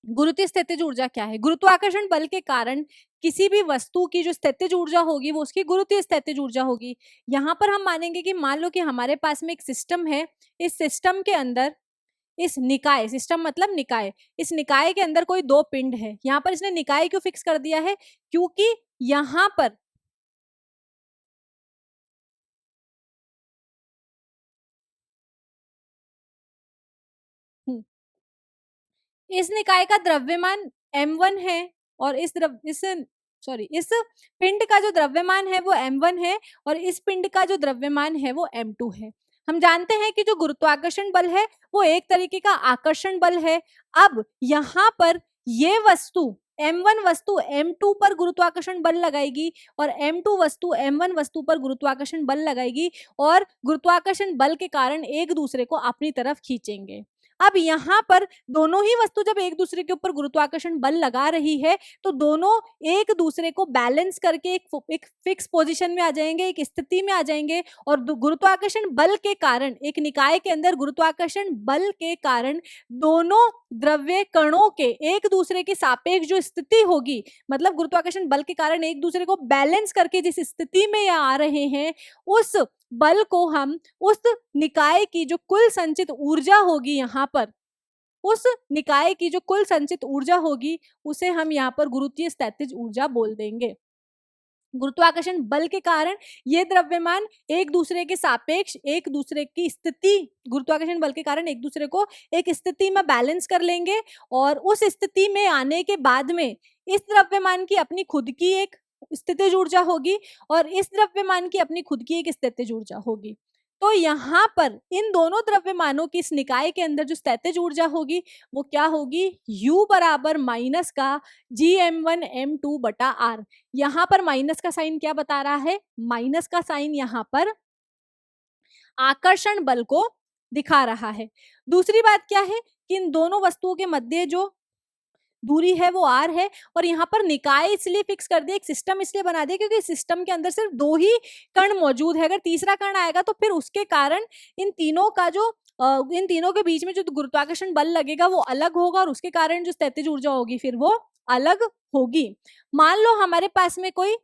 गुरुत्वीय स्थितिज ऊर्जा क्या है? गुरुत्वाकर्षण बल के कारण किसी भी वस्तु की जो स्थितिज ऊर्जा होगी वो उसकी गुरुत्वीय स्थितिज ऊर्जा होगी। यहाँ पर हम मानेंगे कि मान लो कि हमारे पास में एक सिस्टम है, इस सिस्टम के अंदर इस निकाय, सिस्टम मतलब निकाय, इस निकाय के अंदर कोई दो पिंड है। यहाँ पर इसने निकाय क्यों फिक्स कर दिया है? क्योंकि यहाँ पर इस निकाय का द्रव्यमान m1 है और इस पिंड का जो द्रव्यमान है वो m1 है और इस पिंड का जो द्रव्यमान है वो m2 है। हम जानते हैं कि जो गुरुत्वाकर्षण बल है वो एक तरीके का आकर्षण बल है। अब यहाँ पर ये वस्तु m1 वस्तु m2 पर गुरुत्वाकर्षण बल लगाएगी और m2 वस्तु m1 वस्तु पर गुरुत्वाकर्षण बल लगाएगी और गुरुत्वाकर्षण बल के कारण एक दूसरे को अपनी तरफ खींचेंगे। अब यहाँ पर दोनों ही वस्तु जब एक दूसरे के ऊपर गुरुत्वाकर्षण बल लगा रही है तो दोनों एक दूसरे को बैलेंस करके एक फिक्स पोजीशन में आ जाएंगे, एक स्थिति में आ जाएंगे और गुरुत्वाकर्षण बल के कारण, एक निकाय के अंदर गुरुत्वाकर्षण बल के कारण दोनों द्रव्य कणों के एक दूसरे के सापेक्ष जो स्थिति होगी, मतलब गुरुत्वाकर्षण बल के कारण एक दूसरे को बैलेंस करके जिस स्थिति में ये आ रहे हैं, उस बल को हम उस निकाय की जो कुल संचित ऊर्जा होगी, यहाँ पर उस निकाय की जो कुल संचित ऊर्जा होगी उसे हम यहाँ पर गुरुत्वीय स्थितिज ऊर्जा बोल देंगे। गुरुत्वाकर्षण बल के कारण ये द्रव्यमान एक दूसरे के सापेक्ष एक दूसरे की स्थिति, गुरुत्वाकर्षण बल के कारण एक दूसरे को एक स्थिति में बैलेंस कर लेंगे और उस स्थिति में आने के बाद में इस द्रव्यमान की अपनी खुद की एक स्थितिज ऊर्जा होगी और इस द्रव्यमान की अपनी खुद की एक स्थितिज ऊर्जा होगी। तो यहाँ पर इन दोनों द्रव्यमानों की इस निकाय के अंदर जो स्थितिज ऊर्जा होगी वो क्या होगी? U बराबर माइनस का Gm1m2 बटा R। यहाँ पर माइनस का साइन क्या बता रहा है? माइनस का साइन यहाँ पर आकर्षण बल को दिखा रहा है। दूसरी बात क्या है कि इन दोनों वस्तुओं के मध्य जो दूरी है वो r है और यहाँ पर निकाय इसलिए फिक्स कर दिया, एक सिस्टम इसलिए बना दिया क्योंकि सिस्टम के अंदर सिर्फ दो ही कण मौजूद है। अगर तीसरा कण आएगा तो फिर उसके कारण इन तीनों के बीच में जो गुरुत्वाकर्षण बल लगेगा वो अलग होगा और उसके कारण जो स्थितिज ऊर्जा होगी फिर वो अलग होगी। मान लो हमारे पास में कोई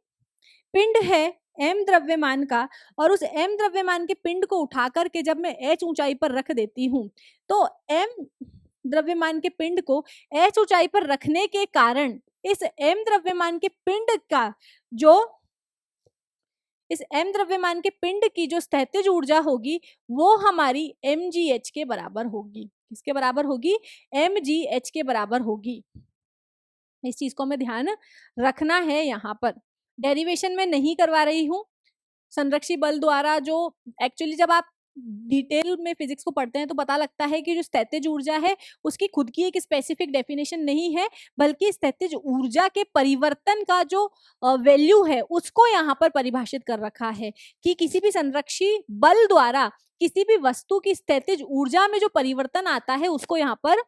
पिंड है m द्रव्यमान का और उस m द्रव्यमान के पिंड को उठा करके जब मैं h ऊंचाई पर रख देती हूँ तो m द्रव्यमान के पिंड को h ऊंचाई पर रखने के कारण इस m द्रव्यमान के पिंड का जो इस m द्रव्यमान के पिंड की जो स्थितिज ऊर्जा होगी वो हमारी mgh के बराबर होगी। किसके बराबर होगी? mgh के बराबर होगी। इस चीज को हमें ध्यान रखना है। यहाँ पर डेरिवेशन में नहीं करवा रही हूँ, संरक्षी बल द्वारा जो एक्चुअली जब आप डिटेल में फिजिक्स को पढ़ते हैं तो पता लगता है कि जो स्थितिज ऊर्जा है उसकी खुद की एक स्पेसिफिक डेफिनेशन नहीं है, बल्कि स्थितिज ऊर्जा के परिवर्तन का जो वैल्यू है उसको यहाँ पर परिभाषित कर रखा है कि किसी भी संरक्षी बल द्वारा किसी भी वस्तु की स्थितिज ऊर्जा में जो परिवर्तन आता है उसको यहाँ पर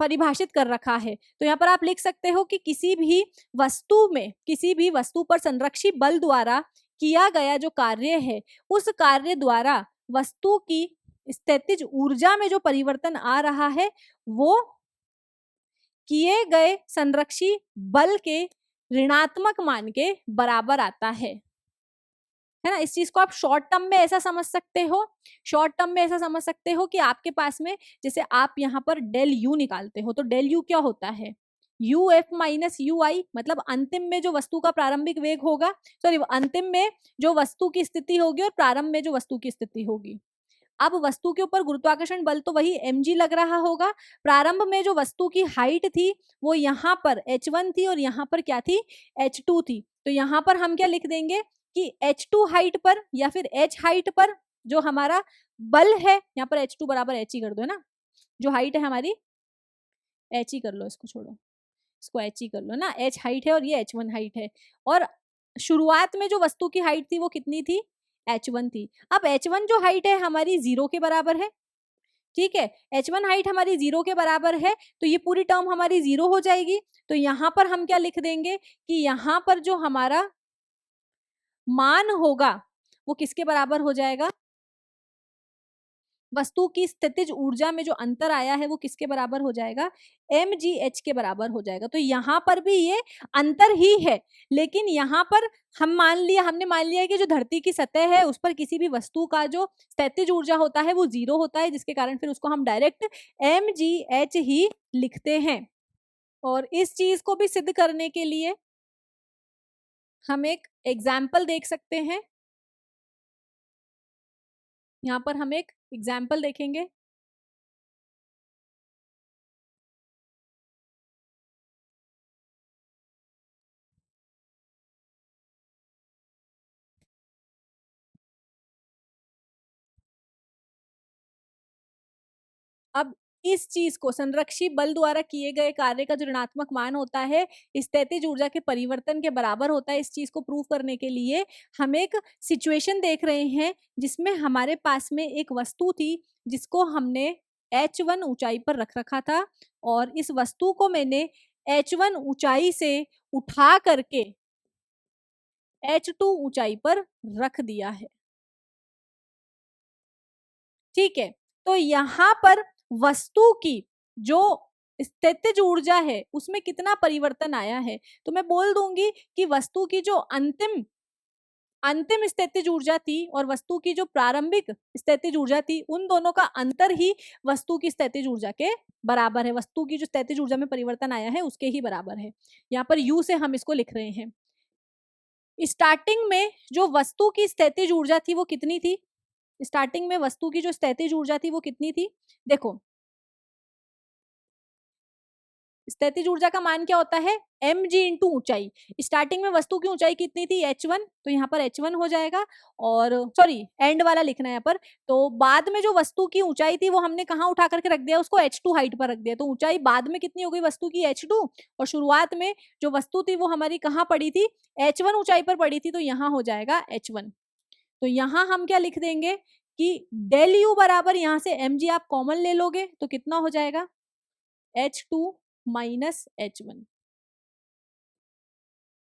परिभाषित कर रखा है। तो यहाँ पर आप लिख सकते हो कि किसी भी वस्तु पर संरक्षी बल द्वारा किया गया जो कार्य है उस कार्य द्वारा वस्तु की स्थितिज ऊर्जा में जो परिवर्तन आ रहा है वो किए गए संरक्षी बल के ऋणात्मक मान के बराबर आता है ना। इस चीज को आप शॉर्ट टर्म में ऐसा समझ सकते हो कि आपके पास में जैसे आप यहाँ पर डेल यू निकालते हो तो डेल यू क्या होता है? यू एफ माइनस यू आई, मतलब अंतिम में जो वस्तु का प्रारंभिक वेग होगा, अंतिम में जो वस्तु की स्थिति होगी और प्रारंभ में जो वस्तु की स्थिति होगी। अब वस्तु के ऊपर गुरुत्वाकर्षण बल तो वही mg लग रहा होगा। प्रारंभ में जो वस्तु की हाइट थी वो यहाँ पर h1 थी और यहाँ पर क्या थी? h2 थी। तो यहाँ पर हम क्या लिख देंगे कि h2 हाइट पर या फिर h हाइट पर जो हमारा बल है, यहाँ पर h2 बराबर h ही कर दो ना, जो हाइट है हमारी h ही कर लो, इसको छोड़ो, इसको h ही कर लो ना, h हाइट है और ये h1 हाइट है। और शुरुआत में जो वस्तु की हाइट थी वो कितनी थी? h1 थी। अब h1 जो हाइट है हमारी 0 के बराबर है, ठीक है, h1 हाइट हमारी 0 के बराबर है तो ये पूरी टर्म हमारी 0 हो जाएगी। तो यहाँ पर हम क्या लिख देंगे कि यहाँ पर जो हमारा मान होगा वो किसके बराबर हो जाएगा? वस्तु की स्थितिज ऊर्जा में जो अंतर आया है वो किसके बराबर हो जाएगा? mgh के बराबर हो जाएगा। तो यहाँ पर भी ये अंतर ही है, लेकिन यहाँ पर हमने मान लिया कि जो धरती की सतह है उस पर किसी भी वस्तु का जो स्थितिज ऊर्जा होता है वो 0 होता है, जिसके कारण फिर उसको हम डायरेक्ट mgh ही लिखते हैं। और इस चीज को भी सिद्ध करने के लिए हम एक एग्जाम्पल देख सकते हैं। यहाँ पर हम एक एग्जाम्पल देखेंगे। अब इस चीज को संरक्षी बल द्वारा किए गए कार्य का जो ऋणात्मक मान होता है स्थितिज ऊर्जा के परिवर्तन के बराबर होता है, इस चीज को प्रूव करने के लिए हम एक सिचुएशन देख रहे हैं जिसमें हमारे पास में एक वस्तु थी जिसको हमने h1 ऊंचाई पर रख रखा था, और इस वस्तु को मैंने h1 ऊंचाई से उठा करके h2 ऊंचाई पर रख दिया है। ठीक है, तो यहां पर वस्तु की जो स्थितिज ऊर्जा है उसमें कितना परिवर्तन आया है? तो मैं बोल दूंगी कि वस्तु की जो अंतिम अंतिम स्थितिज ऊर्जा थी और वस्तु की जो प्रारंभिक स्थितिज ऊर्जा थी उन दोनों का अंतर ही वस्तु की स्थितिज ऊर्जा के बराबर है। वस्तु की जो स्थितिज ऊर्जा में परिवर्तन आया है उसके ही बराबर है। यहाँ पर U से हम इसको लिख रहे हैं। स्टार्टिंग में जो वस्तु की स्थितिज ऊर्जा थी वो कितनी थी? स्टार्टिंग में वस्तु की जो स्थितिज ऊर्जा थी वो कितनी थी? देखो, स्थितिज ऊर्जा का मान क्या होता है? mg इंटू ऊंचाई। स्टार्टिंग में वस्तु की ऊंचाई कितनी थी? h1, तो यहाँ पर h1 हो जाएगा। और सॉरी, एंड वाला लिखना है यहाँ पर। तो बाद में जो वस्तु की ऊंचाई थी वो हमने कहाँ उठा करके रख दिया? उसको h2 हाइट पर रख दिया। तो ऊंचाई बाद में कितनी हो गई वस्तु की? h2, और शुरुआत में जो वस्तु थी वो हमारी कहाँ पड़ी थी? h1 ऊंचाई पर पड़ी थी, तो यहाँ हो जाएगा h1। तो यहाँ हम क्या लिख देंगे कि डेल यू बराबर, यहाँ से mg आप कॉमन ले लोगे तो कितना हो जाएगा? h2 minus h1।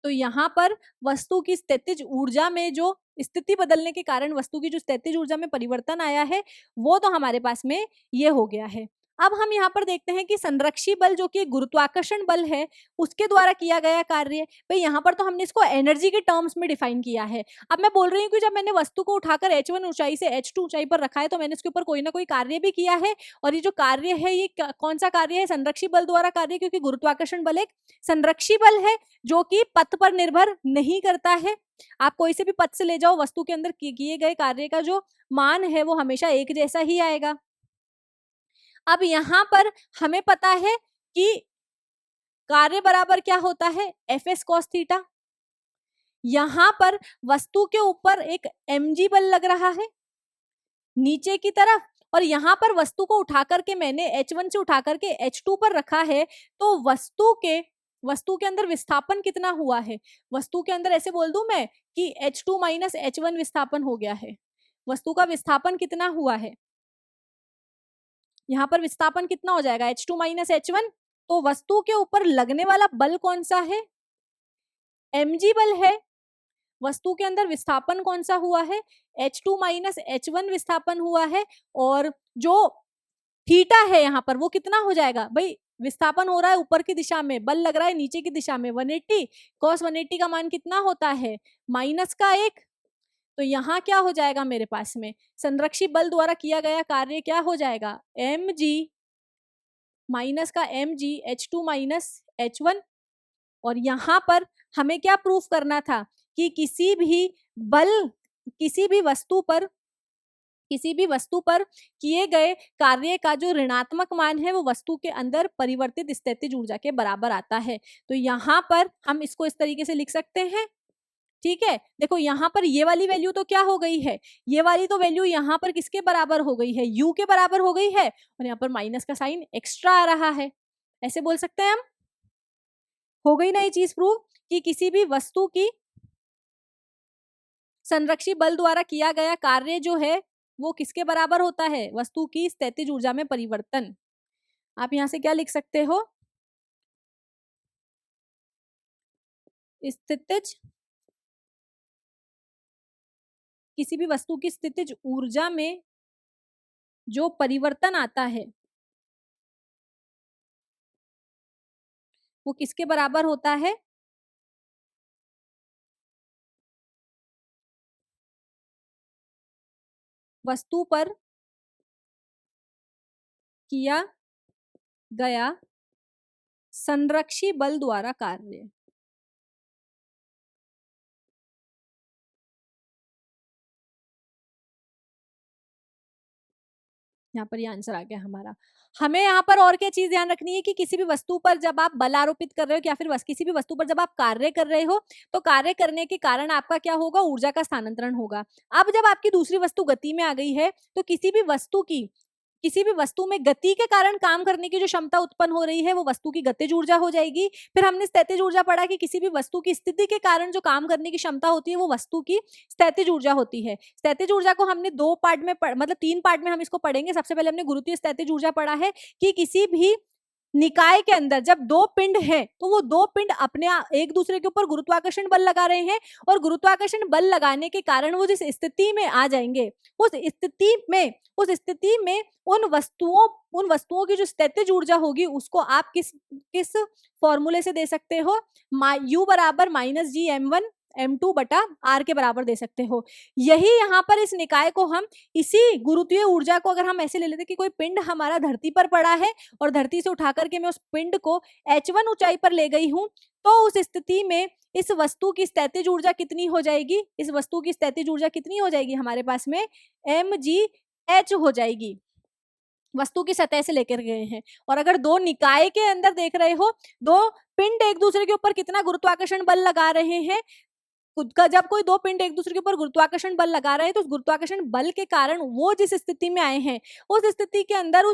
तो यहाँ पर वस्तु की स्थितिज ऊर्जा में जो स्थिति बदलने के कारण वस्तु की जो स्थितिज ऊर्जा में परिवर्तन आया है वो तो हमारे पास में ये हो गया है। अब हम यहाँ पर देखते हैं कि संरक्षी बल जो कि गुरुत्वाकर्षण बल है उसके द्वारा किया गया कार्य। भाई यहाँ पर तो हमने इसको एनर्जी के टर्म्स में डिफाइन किया है। अब मैं बोल रही हूँ कि जब मैंने वस्तु को उठाकर h1 ऊंचाई से h2 ऊंचाई पर रखा है तो मैंने इसके ऊपर कोई ना कोई कार्य भी किया है, और ये जो कार्य है ये कौन सा कार्य है? संरक्षी बल द्वारा कार्य, क्योंकि गुरुत्वाकर्षण बल एक संरक्षी बल है जो कि पथ पर निर्भर नहीं करता है। आप कोई से भी पथ से ले जाओ, वस्तु के अंदर किए गए कार्य का जो मान है वो हमेशा एक जैसा ही आएगा। अब यहाँ पर हमें पता है कि कार्य बराबर क्या होता है? F S cos theta. यहाँ पर वस्तु के ऊपर एक mg बल लग रहा है नीचे की तरफ, और यहाँ पर वस्तु को उठा करके मैंने h1 से उठा करके h2 पर रखा है। तो वस्तु के अंदर विस्थापन कितना हुआ है? वस्तु के अंदर ऐसे बोल दूं मैं कि h2 माइनस h1 विस्थापन हो गया है। वस्तु का विस्थापन कितना हुआ है? यहाँ पर विस्थापन कितना हो जाएगा? h2 minus h1। तो वस्तु के ऊपर लगने वाला बल कौन सा है? mg बल है। वस्तु के अंदर विस्थापन कौन सा हुआ है? h2 माइनस h1 विस्थापन हुआ है। और जो थीटा है यहाँ पर वो कितना हो जाएगा? भाई विस्थापन हो रहा है ऊपर की दिशा में, बल लग रहा है नीचे की दिशा में 180। cos 180 का मान कितना होता है? माइनस का 1। तो यहाँ क्या हो जाएगा मेरे पास में? संरक्षी बल द्वारा किया गया कार्य क्या हो जाएगा? mg माइनस का mg h2 माइनस h1। और यहाँ पर हमें क्या प्रूफ करना था कि किसी भी बल, किसी भी वस्तु पर किए गए कार्य का जो ऋणात्मक मान है वो वस्तु के अंदर परिवर्तित स्थितिज ऊर्जा के बराबर आता है। तो यहाँ पर हम इसको इस तरीके से लिख सकते हैं। ठीक है, देखो यहाँ पर ये वाली वैल्यू तो क्या हो गई है? ये वाली तो वैल्यू यहाँ पर किसके बराबर हो गई है? u के बराबर हो गई है, और यहाँ पर माइनस का साइन एक्स्ट्रा आ रहा है। ऐसे बोल सकते हैं हम। हो गई ना ये चीज प्रूव कि किसी भी वस्तु की संरक्षी बल द्वारा किया गया कार्य जो है वो किसके बराबर होता है? वस्तु की स्थितिज ऊर्जा में परिवर्तन। आप यहां से क्या लिख सकते हो? स्थितिज किसी भी वस्तु की स्थितिज ऊर्जा में जो परिवर्तन आता है वो किसके बराबर होता है? वस्तु पर किया गया संरक्षी बल द्वारा कार्य। यहाँ पर ये आंसर आ गया हमारा। हमें यहाँ पर और क्या चीज ध्यान रखनी है कि किसी भी वस्तु पर जब आप बल आरोपित कर रहे हो या फिर किसी भी वस्तु पर जब आप कार्य कर रहे हो तो कार्य करने के कारण आपका क्या होगा? ऊर्जा का स्थानांतरण होगा। अब जब आपकी दूसरी वस्तु गति में आ गई है तो किसी भी वस्तु में गति के कारण काम करने की जो क्षमता उत्पन्न हो रही है वो वस्तु की गतिज ऊर्जा हो जाएगी। फिर हमने स्थितिज ऊर्जा पढ़ा कि किसी भी वस्तु की स्थिति के कारण जो काम करने की क्षमता होती है वो वस्तु की स्थितिज ऊर्जा होती है। स्थितिज ऊर्जा को हमने 2 पार्ट में मतलब 3 पार्ट में हम इसको पढ़ेंगे। सबसे पहले हमने गुरुत्वीय स्थितिज ऊर्जा पढ़ा है कि किसी भी निकाय के अंदर जब 2 पिंड है तो वो 2 पिंड अपने एक दूसरे के ऊपर गुरुत्वाकर्षण बल लगा रहे हैं और गुरुत्वाकर्षण बल लगाने के कारण वो जिस स्थिति में आ जाएंगे उस स्थिति में उन वस्तुओं की जो स्थितिज ऊर्जा होगी उसको आप किस फॉर्मूले से दे सकते हो? U बराबर -G m2 बटा r के बराबर दे सकते हो। यही यहाँ पर इस निकाय को हम इसी गुरुत्वीय ऊर्जा को अगर हम ऐसे ले लेते कि कोई पिंड हमारा धरती पर पड़ा है और धरती से उठा करके मैं उस पिंड को h1 ऊंचाई पर ले गई हूं तो उस स्थिति में इस वस्तु की स्थितिज ऊर्जा कितनी हो जाएगी? इस वस्तु की स्थितिज ऊर्जा कितनी हो जाएगी हमारे पास में? mgh हो जाएगी। वस्तु की सतह से लेकर गए हैं। और अगर 2 निकाय के अंदर देख रहे हो 2 पिंड एक दूसरे के ऊपर कितना गुरुत्वाकर्षण बल लगा रहे हैं? जब कोई 2 पिंड एक दूसरे के ऊपर गुरुत्वाकर्षण बल लगा रहे हैं तो उस गुरुत्वाकर्षण बल के कारण वो जिस स्थिति में आए हैं उस स्थिति के अंदर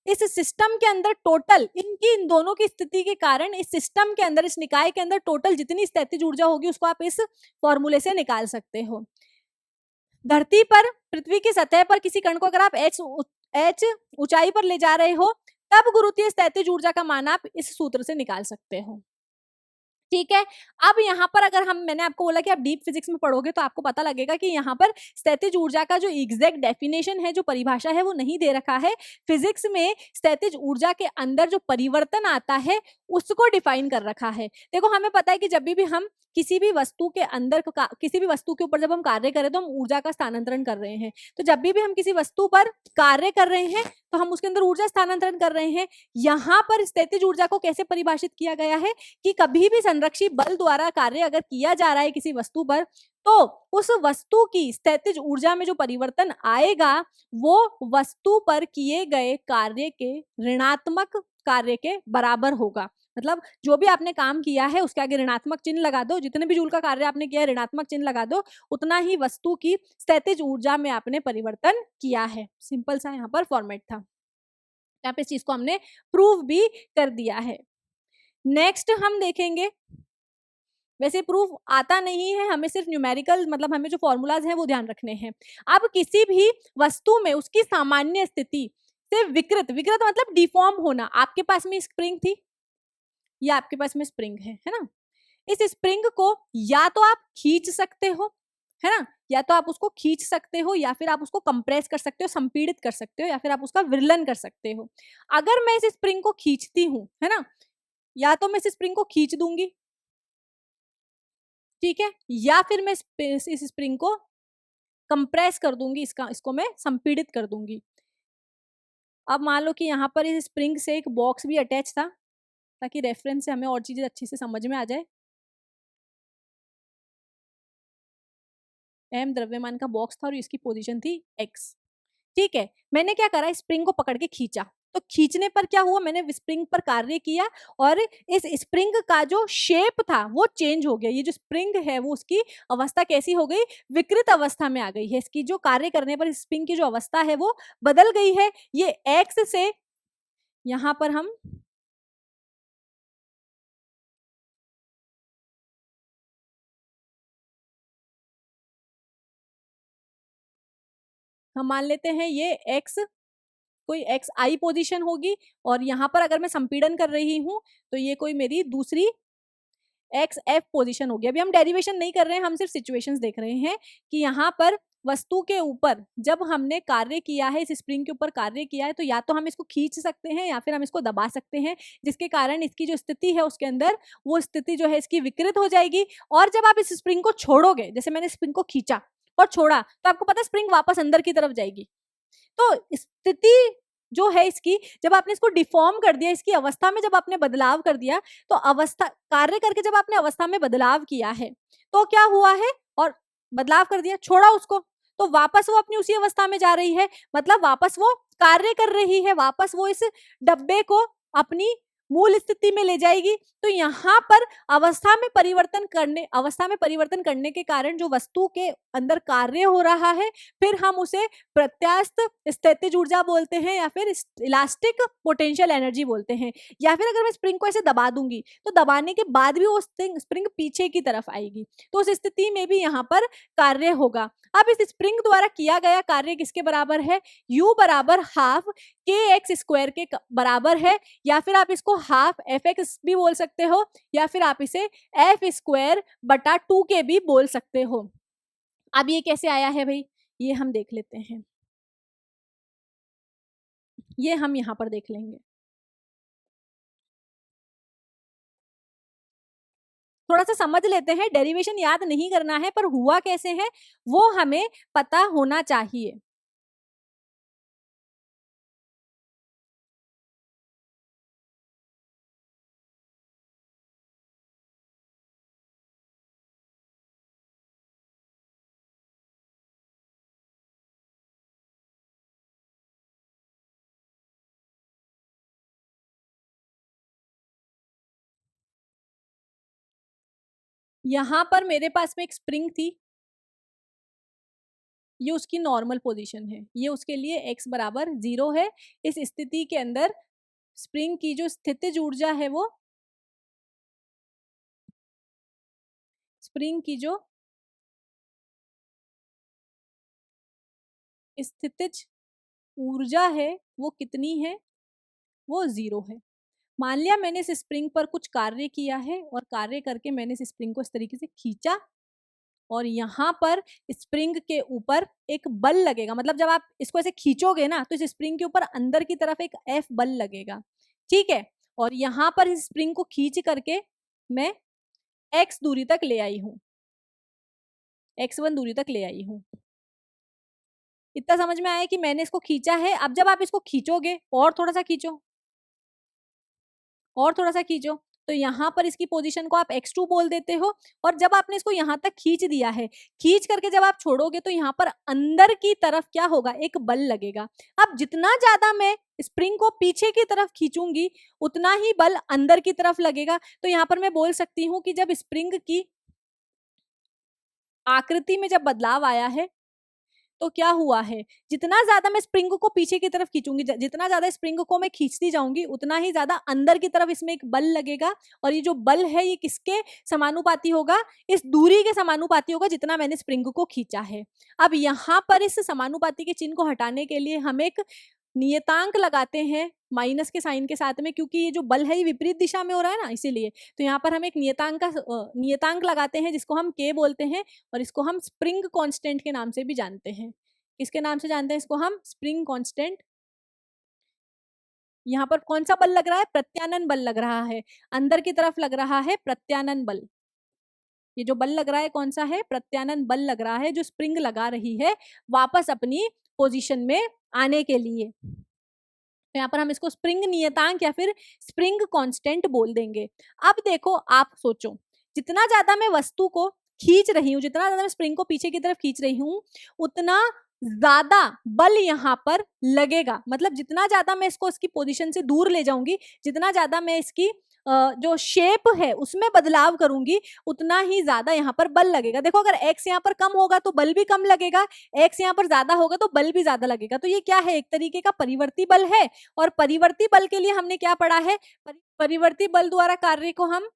इस सिस्टम के अंदर टोटल इन दोनों की स्थिति के कारण इस सिस्टम के अंदर इस निकाय के अंदर टोटल जितनी स्थितिज ऊर्जा होगी उसको आप इस फॉर्मूले से निकाल सकते हो। धरती पर पृथ्वी की सतह पर किसी कण को अगर आप h ऊंचाई पर ले जा रहे हो तब गुरुत्वीय स्थितिज ऊर्जा का मान आप इस सूत्र से निकाल सकते हो। ठीक है। अब यहाँ पर अगर मैंने आपको बोला कि आप डीप फिजिक्स में पढ़ोगे तो आपको पता लगेगा कि यहाँ पर स्थितिज ऊर्जा का जो एग्जैक्ट डेफिनेशन है, जो परिभाषा है वो नहीं दे रखा है। फिजिक्स में स्थितिज ऊर्जा के अंदर जो परिवर्तन आता है उसको डिफाइन कर रखा है। देखो हमें पता है कि जब भी हम किसी भी वस्तु के अंदर किसी भी वस्तु के ऊपर जब हम कार्य करें तो हम ऊर्जा का स्थानांतरण कर रहे हैं। तो जब भी हम किसी वस्तु पर कार्य कर रहे हैं तो हम उसके अंदर ऊर्जा स्थानांतरण कर रहे हैं। यहाँ पर स्थितिज ऊर्जा को कैसे परिभाषित किया गया है कि कभी भी संरक्षी बल द्वारा कार्य अगर किया जा रहा है किसी वस्तु पर तो उस वस्तु की स्थितिज ऊर्जा में जो परिवर्तन आएगा वो वस्तु पर किए गए कार्य के ऋणात्मक कार्य के बराबर होगा। मतलब जो भी आपने काम किया है उसके आगे ऋणात्मक चिन्ह लगा दो, जितने भी जूल का कार्य आपने किया है ऋणात्मक चिन्ह लगा दो, उतना ही वस्तु की स्थितिज ऊर्जा में आपने परिवर्तन किया है। सिंपल सा यहाँ पर फॉर्मेट था। यहाँ पे इस चीज को हमने प्रूव भी कर दिया है। नेक्स्ट हम देखेंगे, वैसे प्रूफ आता नहीं है, हमें सिर्फ न्यूमेरिकल मतलब हमें जो फॉर्मूलाज हैं वो ध्यान रखने हैं। अब किसी भी वस्तु में उसकी सामान्य स्थिति से विकृत मतलब डिफॉर्म होना। आपके पास में स्प्रिंग थी या आपके पास में स्प्रिंग है ना? इस स्प्रिंग को या तो आप खींच सकते हो, है ना, या तो आप उसको खींच सकते हो या फिर आप उसको कंप्रेस कर सकते हो, संपीड़ित कर सकते हो या फिर आप उसका विरलन कर सकते हो। अगर मैं इस स्प्रिंग को खींचती हूं, है ना, या तो मैं इस स्प्रिंग को खींच दूंगी, ठीक है, या फिर मैं इस स्प्रिंग को कंप्रेस कर दूंगी, इसको मैं संपीड़ित कर दूंगी। अब मान लो कि यहाँ पर इस स्प्रिंग से एक बॉक्स भी अटैच था ताकि रेफरेंस से हमें और चीजें अच्छे से समझ में आ जाए। m द्रव्यमान का बॉक्स था और इसकी पोजीशन थी x। ठीक है, मैंने क्या करा, स्प्रिंग को पकड़ के खींचा, तो खींचने पर क्या हुआ, मैंने स्प्रिंग पर कार्य किया और इस स्प्रिंग का जो शेप था वो चेंज हो गया। ये जो स्प्रिंग है वो उसकी अवस्था कैसी हो गई, विकृत अवस्था में आ गई है। इसकी जो कार्य करने पर स्प्रिंग की जो अवस्था है वो बदल गई है। ये एक्स से यहां पर हम मान लेते हैं ये एक्स कोई एक्स आई पोजीशन होगी और यहाँ पर अगर मैं संपीड़न कर रही हूँ तो ये कोई मेरी दूसरी एक्स एफ पोजीशन होगी। अभी हम डेरिवेशन नहीं कर रहे हैं, हम सिर्फ सिचुएशंस देख रहे हैं कि यहाँ पर वस्तु के ऊपर जब हमने कार्य किया है, इस स्प्रिंग के ऊपर कार्य किया है, तो या तो हम इसको खींच सकते हैं या फिर हम इसको दबा सकते हैं, जिसके कारण इसकी जो स्थिति है उसके अंदर वो स्थिति जो है इसकी विकृत हो जाएगी। और जब आप इस स्प्रिंग को छोड़ोगे, जैसे मैंने स्प्रिंग को खींचा और छोड़ा, तो आपको पता है स्प्रिंग वापस अंदर की तरफ जाएगी। तो स्थिति जो है इसकी, जब आपने इसको डिफॉर्म कर दिया, इसकी अवस्था में जब आपने बदलाव कर दिया, तो अवस्था कार्य करके जब आपने अवस्था में बदलाव किया है, तो क्या हुआ है, और बदलाव कर दिया, छोड़ा उसको, तो वापस वो अपनी उसी अवस्था में जा रही है, मतलब वापस वो कार्य कर रही है, वापस वो इस डब्बे को अपनी मूल स्थिति में ले जाएगी। तो यहाँ पर अवस्था में परिवर्तन करने के कारण जो वस्तु के अंदर कार्य हो रहा है, फिर हम उसे प्रत्यास्थ स्थितिज ऊर्जा बोलते हैं, या फिर इलास्टिक पोटेंशियल एनर्जी बोलते हैं। या फिर अगर मैं स्प्रिंग को ऐसे दबा दूंगी, तो दबाने के बाद भी वो स्प्रिंग पीछे की तरफ आएगी, तो उस स्थिति में भी यहाँ पर कार्य होगा। अब इस स्प्रिंग द्वारा किया गया कार्य किसके बराबर है? U बराबर हाफ kx² के बराबर है, या फिर आप इसको हाफ fx भी बोल सकते हो, या फिर आप इसे f² बटा 2k भी बोल सकते हो। अब ये कैसे आया है भाई, ये हम देख लेते हैं, ये हम यहां पर देख लेंगे। थोड़ा सा समझ लेते हैं, डेरिवेशन याद नहीं करना है, पर हुआ कैसे है वो हमें पता होना चाहिए। यहां पर मेरे पास में एक स्प्रिंग थी, ये उसकी नॉर्मल पोजीशन है, ये उसके लिए x बराबर 0 है। इस स्थिति के अंदर स्प्रिंग की जो स्थितिज ऊर्जा है, वो स्प्रिंग की जो स्थितिज ऊर्जा है वो कितनी है? वो 0 है। मान लिया मैंने इस स्प्रिंग पर कुछ कार्य किया है, और कार्य करके मैंने इस स्प्रिंग को इस तरीके से खींचा, और यहाँ पर स्प्रिंग के ऊपर एक बल लगेगा, मतलब जब आप इसको ऐसे खींचोगे ना, तो इस स्प्रिंग के ऊपर अंदर की तरफ एक F बल लगेगा, ठीक है। और यहाँ पर इस स्प्रिंग को खींच करके मैं x दूरी तक ले आई हूँ, x1 दूरी तक ले आई हूँ। इतना समझ में आया कि मैंने इसको खींचा है। अब जब आप इसको खींचोगे, और थोड़ा सा खींचो, और थोड़ा सा खींचो, तो यहाँ पर इसकी पोजीशन को आप x2 बोल देते हो। और जब आपने इसको यहाँ तक खींच दिया है, खींच करके जब आप छोड़ोगे, तो यहाँ पर अंदर की तरफ क्या होगा? एक बल लगेगा। अब जितना ज्यादा मैं स्प्रिंग को पीछे की तरफ खींचूंगी, उतना ही बल अंदर की तरफ लगेगा। तो यहाँ पर मैं बोल सकती हूँ कि जब स्प्रिंग की आकृति में जब बदलाव आया है, तो क्या हुआ है, जितना ज्यादा मैं स्प्रिंग को पीछे की तरफ खींचूंगी, जितना ज्यादा स्प्रिंग को मैं खींचती जाऊंगी, उतना ही ज्यादा अंदर की तरफ इसमें एक बल लगेगा। और ये जो बल है, ये किसके समानुपाती होगा? इस दूरी के समानुपाती होगा जितना मैंने स्प्रिंग को खींचा है। अब यहाँ पर इस समानुपाती के चिन्ह को हटाने के लिए हम एक नियतांक लगाते हैं माइनस के साइन के साथ में, क्योंकि ये जो बल है ये विपरीत दिशा में हो रहा है ना, इसीलिए। तो यहाँ पर हम एक नियतांक लगाते हैं, जिसको हम k बोलते हैं, और इसको हम स्प्रिंग कांस्टेंट के नाम से भी जानते हैं। किसके नाम से जानते हैं इसको? हम स्प्रिंग कांस्टेंट। यहाँ पर कौन सा बल लग रहा है? प्रत्यानयन बल लग रहा है, अंदर की तरफ लग रहा है प्रत्यानयन बल। ये जो बल लग रहा है कौन सा है? प्रत्यानयन बल लग रहा है, जो स्प्रिंग लगा रही है वापस अपनी पोजीशन में आने के लिए। तो यहाँ पर हम इसको स्प्रिंग नियतांक या फिर स्प्रिंग कांस्टेंट बोल देंगे। अब देखो, आप सोचो, जितना ज्यादा मैं वस्तु को खींच रही हूँ, जितना ज्यादा मैं स्प्रिंग को पीछे की तरफ खींच रही हूँ, उतना ज्यादा बल यहाँ पर लगेगा। मतलब जितना ज्यादा मैं इसको इसकी पोजीशन से दूर ले जाऊंगी, जितना ज्यादा मैं इसकी जो शेप है उसमें बदलाव करूंगी, उतना ही ज्यादा यहाँ पर बल लगेगा। देखो, अगर x यहाँ पर कम होगा तो बल भी कम लगेगा, x यहाँ पर ज्यादा होगा तो बल भी ज्यादा लगेगा। तो ये क्या है? एक तरीके का परिवर्ती बल है। और परिवर्ती बल के लिए हमने क्या पढ़ा है? परिवर्ती बल द्वारा कार्य को हम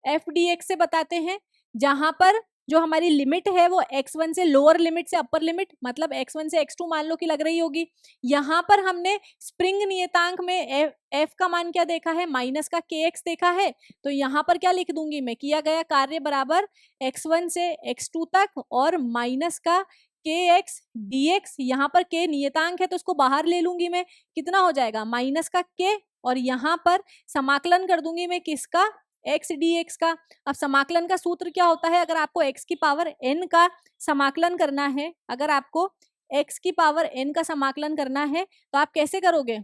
F dx से बताते हैं, जहां पर जो हमारी लिमिट है वो x1 से लोअर लिमिट से अपर लिमिट, मतलब x1 से x2 मान लो कि लग रही होगी। यहाँ पर हमने स्प्रिंग नियतांक में f का मान क्या देखा है, माइनस का kx देखा है। तो यहाँ पर क्या लिख दूंगी मैं, किया गया कार्य बराबर x1 से x2 तक और माइनस का kx dx। यहाँ पर k नियतांक है तो उसको बाहर ले लूंगी मैं, कितना हो जाएगा माइनस का k, और यहाँ पर समाकलन कर दूंगी मैं किसका, x dx का। अब समाकलन का सूत्र क्या होता है, अगर आपको x की पावर n का समाकलन करना है, अगर आपको x की पावर n का समाकलन करना है तो आप कैसे करोगे,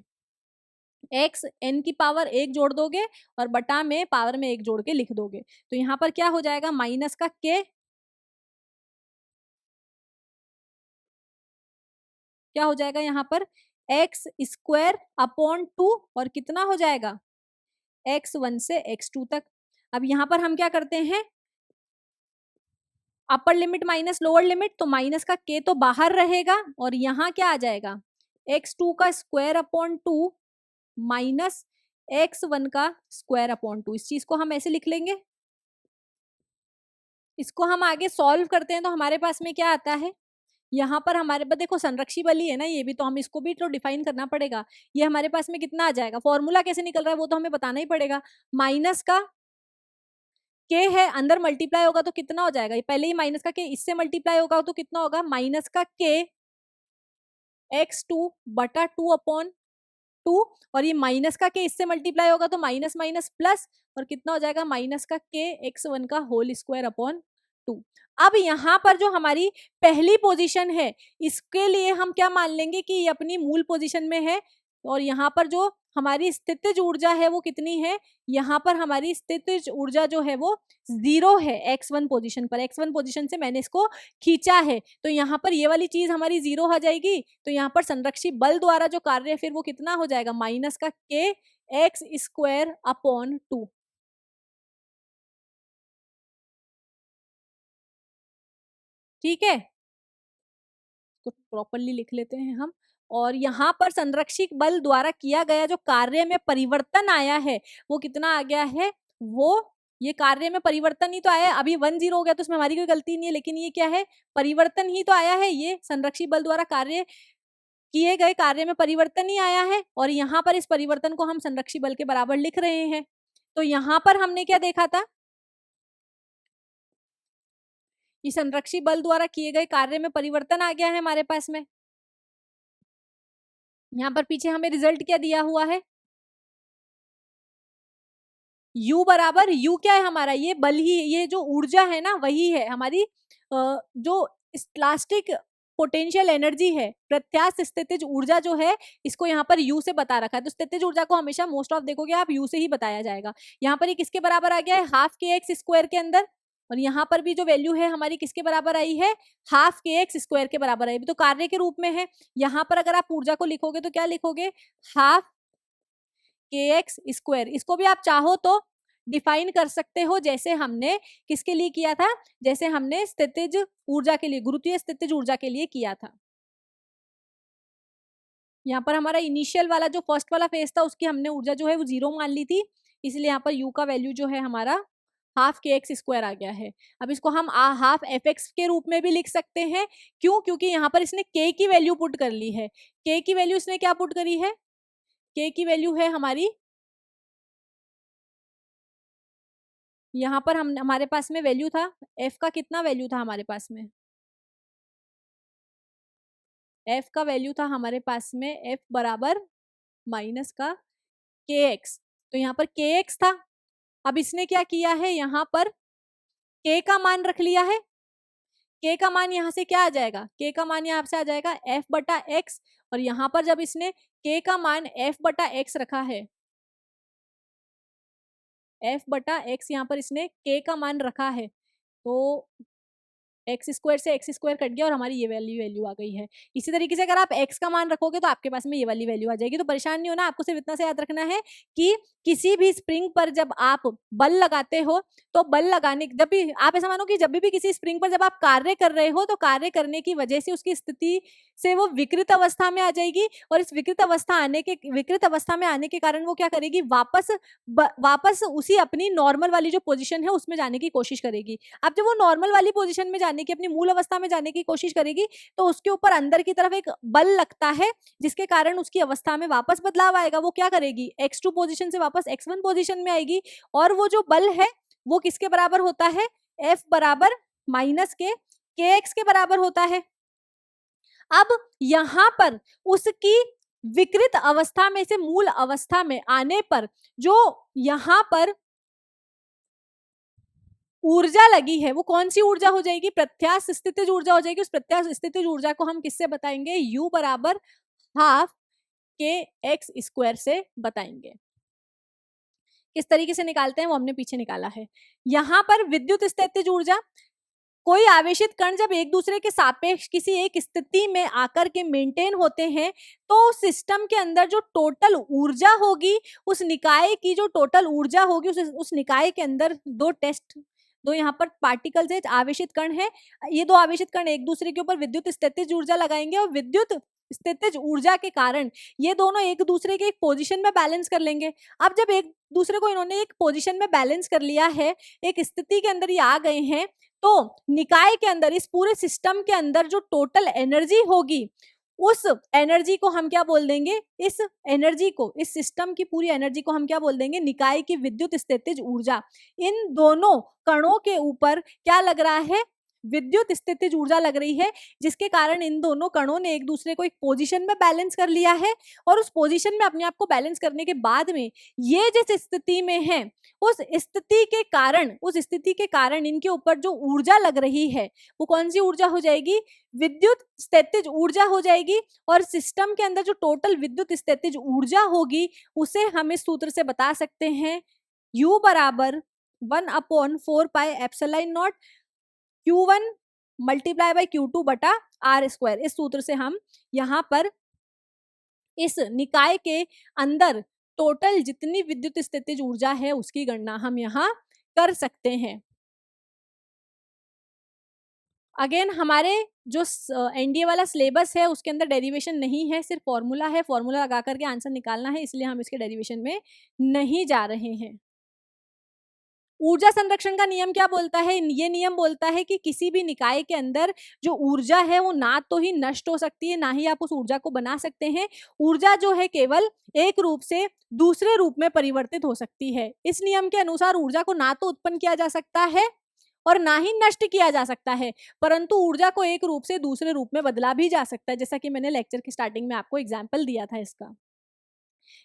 x n की पावर 1 जोड़ दोगे और बटा में पावर में 1 जोड़ के लिख दोगे। तो यहाँ पर क्या हो जाएगा, माइनस का k, क्या हो जाएगा यहाँ पर एक्स स्क्वायर अपॉन 2, और कितना हो जाएगा x1 से x2 तक। अब यहाँ पर हम क्या करते हैं, upper limit minus lower limit, तो माइनस का k तो बाहर रहेगा और यहाँ क्या आ जाएगा x2 का स्क्वायर अपॉन 2 माइनस x1 का स्क्वायर अपॉन 2। इस चीज को हम ऐसे लिख लेंगे। इसको हम आगे सॉल्व करते हैं तो हमारे पास में क्या आता है, यहाँ पर हमारे पास देखो संरक्षी बल ही है ना ये भी, तो हम इसको भी तो डिफाइन करना पड़ेगा। ये हमारे पास में कितना आ जाएगा, फॉर्मूला कैसे निकल रहा है वो तो हमें बताना ही पड़ेगा। माइनस का k है, अंदर मल्टीप्लाई होगा तो कितना हो जाएगा, ये पहले ही माइनस का k इससे मल्टीप्लाई होगा तो कितना होगा, माइनस का k x2 बटा 2 अपॉन 2, और ये माइनस का k इससे मल्टीप्लाई होगा तो माइनस माइनस प्लस, और कितना हो जाएगा माइनस का k x1 का होल स्क्वायर अपॉन 2। अब यहाँ पर जो हमारी पहली पोजीशन है इसके लिए हम क्या मान लेंगे कि ये अपनी मूल पोजीशन में है, और यहाँ पर जो हमारी स्थितिज ऊर्जा है वो कितनी है, यहाँ पर हमारी स्थितिज ऊर्जा जो है वो 0 है x1 पोजीशन पर। x1 पोजीशन से मैंने इसको खींचा है तो यहाँ पर ये वाली चीज हमारी 0 हो जाएगी। तो यहाँ पर संरक्षी बल द्वारा जो कार्य है फिर वो कितना हो जाएगा, माइनस का k एक्स स्क्वायर अपॉन 2। ठीक है, इसको प्रॉपरली लिख लेते हैं हम। और यहाँ पर संरक्षित बल द्वारा किया गया जो कार्य में परिवर्तन आया है वो कितना आ गया है, वो ये कार्य में परिवर्तन ही तो आया है। अभी 1-0 हो गया तो उसमें हमारी कोई गलती नहीं है, लेकिन ये क्या है, परिवर्तन ही तो आया है। ये संरक्षित बल द्वारा कार्य किए गए कार्य में परिवर्तन ही आया है, और यहाँ पर इस परिवर्तन को हम संरक्षित बल के बराबर लिख रहे हैं। तो यहाँ पर हमने क्या देखा था, ये संरक्षित बल द्वारा किए गए कार्य में परिवर्तन आ गया है हमारे पास में। यहाँ पर पीछे हमें रिजल्ट क्या दिया हुआ है, U बराबर, U क्या है हमारा, ये बल ही, ये जो ऊर्जा है ना वही है हमारी जो इलास्टिक पोटेंशियल एनर्जी है, प्रत्यास्थ स्थितिज ऊर्जा जो है इसको यहाँ पर U से बता रखा है। तो स्थितिज ऊर्जा को हमेशा मोस्ट ऑफ देखोगे आप U से ही बताया जाएगा। यहाँ पर ये किसके बराबर आ गया है, हाफ के एक्स स्क्वायर के अंदर, और यहाँ पर भी जो वैल्यू है हमारी किसके बराबर आई है, हाफ के एक्स स्क्वायर के बराबर आई। तो कार्य के रूप में है। यहाँ पर अगर आप ऊर्जा को लिखोगे तो क्या लिखोगे, हाफ के एक्स स्क्वायर। इसको भी आप चाहो तो डिफाइन कर सकते हो जैसे हमने किसके लिए किया था, जैसे हमने स्थितिज ऊर्जा के लिए, गुरुत्वीय स्थितिज ऊर्जा के लिए किया था। यहाँ पर हमारा इनिशियल वाला जो फर्स्ट वाला फेज था उसकी हमने ऊर्जा जो है वो 0 मान ली थी, इसलिए यहाँ पर यू का वैल्यू जो है हमारा हाफ के एक्स स्क्वायर आ गया है। अब इसको हम हाफ एफ एक्स के रूप में भी लिख सकते हैं। क्यों, क्योंकि यहाँ पर इसने के की वैल्यू पुट कर ली है। के की वैल्यू इसने क्या पुट करी है, के की वैल्यू है हमारी, यहाँ पर हम हमारे पास में वैल्यू था, एफ का कितना वैल्यू था हमारे पास में, एफ का वैल्यू था हमारे पास में एफ बराबर माइनस का के एक्स। तो यहाँ पर के एक्स था। अब इसने क्या किया है, यहाँ पर के का मान रख लिया है। के का मान यहाँ से क्या आ जाएगा, के का मान यहाँ से आ जाएगा एफ बटा एक्स, और यहाँ पर जब इसने के का मान एफ बटा एक्स रखा है, एफ बटा एक्स यहाँ पर इसने के का मान रखा है, तो एक्स स्क्वायर से एक्स स्क्वायर कट गया और हमारी ये वैल्यू आ गई है। इसी तरीके से अगर आप एक्स का मान रखोगे तो आपके पास में ये वाली वैल्यू आ जाएगी। तो परेशान नहीं होना, आपको सिर्फ इतना से याद रखना है कि किसी भी स्प्रिंग पर जब आप बल लगाते हो तो बल लगाने, जब भी आप ऐसा मानो कि जब भी किसी स्प्रिंग पर जब आप कार्य कर रहे हो तो कार्य करने की वजह से उसकी स्थिति से वो विकृत अवस्था में आ जाएगी, और इस विकृत अवस्था में आने के कारण वो क्या करेगी, वापस उसी अपनी नॉर्मल वाली जो पोजीशन है उसमें जाने की कोशिश करेगी। अब जब वो नॉर्मल वाली पोजीशन में जाने की, अपनी मूल अवस्था में जाने की कोशिश करेगी, तो उसके ऊपर अंदर की तरफ एक बल लगता है जिसके कारण उसकी अवस्था में वापस बदलाव आएगा। वो क्या करेगी, x2 पोजीशन से वापस x1 पोजीशन में आएगी, और वो जो बल है वो किसके बराबर होता है, F बराबर माइनस के kx के बराबर होता है। अब यहां पर उसकी विकृत अवस्था में से मूल अवस्था में आने पर जो यहां पर ऊर्जा लगी है वो कौन सी ऊर्जा हो जाएगी, प्रत्यास्थ स्थितिज ऊर्जा हो जाएगी। उस प्रत्यास्थ स्थितिज ऊर्जा को हम किससे बताएंगे, U बराबर हाफ के एक्स स्क्वायर से बताएंगे। किस तरीके से निकालते हैं वो हमने पीछे निकाला है। यहां पर विद्युत स्थितिज ऊर्जा, कोई आवेशित कण जब एक दूसरे के सापेक्ष किसी एक स्थिति में आकर के मेंटेन होते हैं तो सिस्टम के अंदर जो टोटल ऊर्जा होगी, उस निकाय की जो टोटल ऊर्जा होगी, उस निकाय के अंदर दो यहाँ पर पार्टिकल्स है, आवेशित कण है, ये दो आवेशित कण एक दूसरे के ऊपर विद्युत स्थितिज ऊर्जा लगाएंगे और विद्युत स्थितिज ऊर्जा के कारण ये दोनों एक दूसरे के एक पोजीशन में बैलेंस कर लेंगे। अब जब एक दूसरे को इन्होंने एक पोजीशन में बैलेंस कर लिया है, एक स्थिति के अंदर ये आ गए हैं, तो निकाय के अंदर, इस पूरे सिस्टम के अंदर जो टोटल एनर्जी होगी, उस एनर्जी को हम क्या बोल देंगे, इस एनर्जी को, इस सिस्टम की पूरी एनर्जी को हम क्या बोल देंगे, निकाय की विद्युत स्थितिज ऊर्जा। इन दोनों कणों के ऊपर क्या लग रहा है, विद्युत स्थितिज ऊर्जा लग रही है, जिसके कारण इन दोनों कणों ने एक दूसरे को एक पोजीशन में बैलेंस कर लिया है, और उस पोजीशन में अपने आप को बैलेंस करने के बाद में ये जिस स्थिति में है, उस स्थिति के कारण इनके ऊपर जो ऊर्जा लग रही है वो कौन सी ऊर्जा हो जाएगी, विद्युत स्थितिज ऊर्जा हो जाएगी। और सिस्टम के अंदर जो टोटल विद्युत स्थितिज ऊर्जा होगी उसे हम इस सूत्र से बता सकते हैं, U बराबर 1/4 pi epsilon not Q1 multiply by Q2 बटा R स्क्वायर। इस सूत्र से हम यहाँ पर इस निकाय के अंदर टोटल जितनी विद्युत स्थितिज ऊर्जा है उसकी गणना हम यहाँ कर सकते हैं। अगेन हमारे जो एनडीए वाला सिलेबस है उसके अंदर डेरिवेशन नहीं है, सिर्फ फॉर्मूला है, फॉर्मूला लगा करके आंसर निकालना है, इसलिए हम इसके डेरिवेशन में नहीं जा रहे हैं। ऊर्जा संरक्षण का नियम क्या बोलता है, ये नियम बोलता है कि किसी भी निकाय के अंदर जो ऊर्जा है वो ना तो ही नष्ट हो सकती है, ना ही आप उस ऊर्जा को बना सकते हैं। ऊर्जा जो है केवल एक रूप से दूसरे रूप में परिवर्तित हो सकती है। इस नियम के अनुसार ऊर्जा को ना तो उत्पन्न किया जा सकता है और ना ही नष्ट किया जा सकता है, परंतु ऊर्जा को एक रूप से दूसरे रूप में बदला भी जा सकता है, जैसा कि मैंने लेक्चर की स्टार्टिंग में आपको एग्जाम्पल दिया था इसका।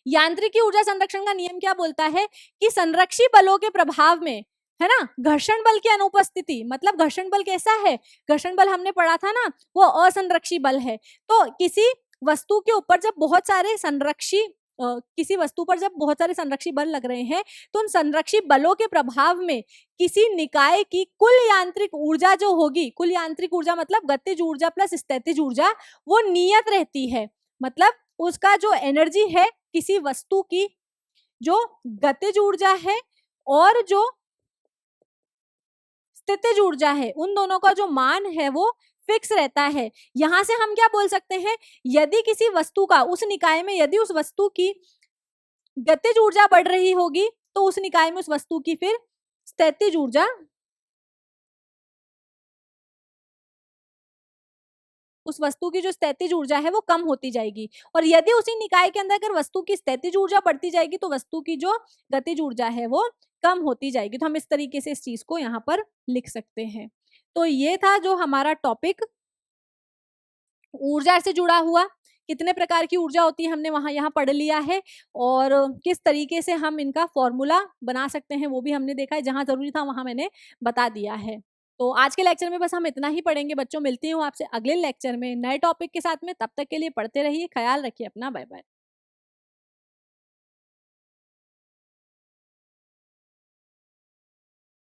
यांत्रिकी ऊर्जा संरक्षण का नियम क्या बोलता है कि संरक्षी बलों के प्रभाव में, है ना, घर्षण बल की अनुपस्थिति, मतलब घर्षण बल कैसा है, घर्षण बल हमने पढ़ा था ना, वो असंरक्षी बल है। तो किसी वस्तु के ऊपर जब बहुत सारे संरक्षी बल लग रहे हैं तो उन संरक्षी बलों के प्रभाव में किसी निकाय की कुल यांत्रिक ऊर्जा जो होगी, कुल यांत्रिक ऊर्जा मतलब गतिज ऊर्जा प्लस स्थितिज ऊर्जा, वो नियत रहती है। मतलब उसका जो एनर्जी है किसी वस्तु की, जो गतिज ऊर्जा है और जो स्थितिज ऊर्जा है, उन दोनों का जो मान है वो फिक्स रहता है। यहां से हम क्या बोल सकते हैं, यदि किसी वस्तु का उस निकाय में, यदि उस वस्तु की गतिज ऊर्जा बढ़ रही होगी तो उस निकाय में उस वस्तु की फिर स्थितिज ऊर्जा, उस वस्तु की जो स्थितिज ऊर्जा है वो कम होती जाएगी। और यदि उसी निकाय के अंदर अगर वस्तु की स्थितिज ऊर्जा बढ़ती जाएगी तो वस्तु की जो गतिज ऊर्जा है वो कम होती जाएगी। तो हम इस तरीके से इस चीज को यहाँ पर लिख सकते हैं। तो ये था जो हमारा टॉपिक ऊर्जा से जुड़ा हुआ, कितने प्रकार की ऊर्जा होती है हमने वहां यहाँ पढ़ लिया है, और किस तरीके से हम इनका फॉर्मूला बना सकते हैं वो भी हमने देखा है, जहां जरूरी था वहां मैंने बता दिया है। तो आज के लेक्चर में बस हम इतना ही पढ़ेंगे बच्चों, मिलती हूँ आपसे अगले लेक्चर में नए टॉपिक के साथ में। तब तक के लिए पढ़ते रहिए, ख्याल रखिए अपना, बाय बाय।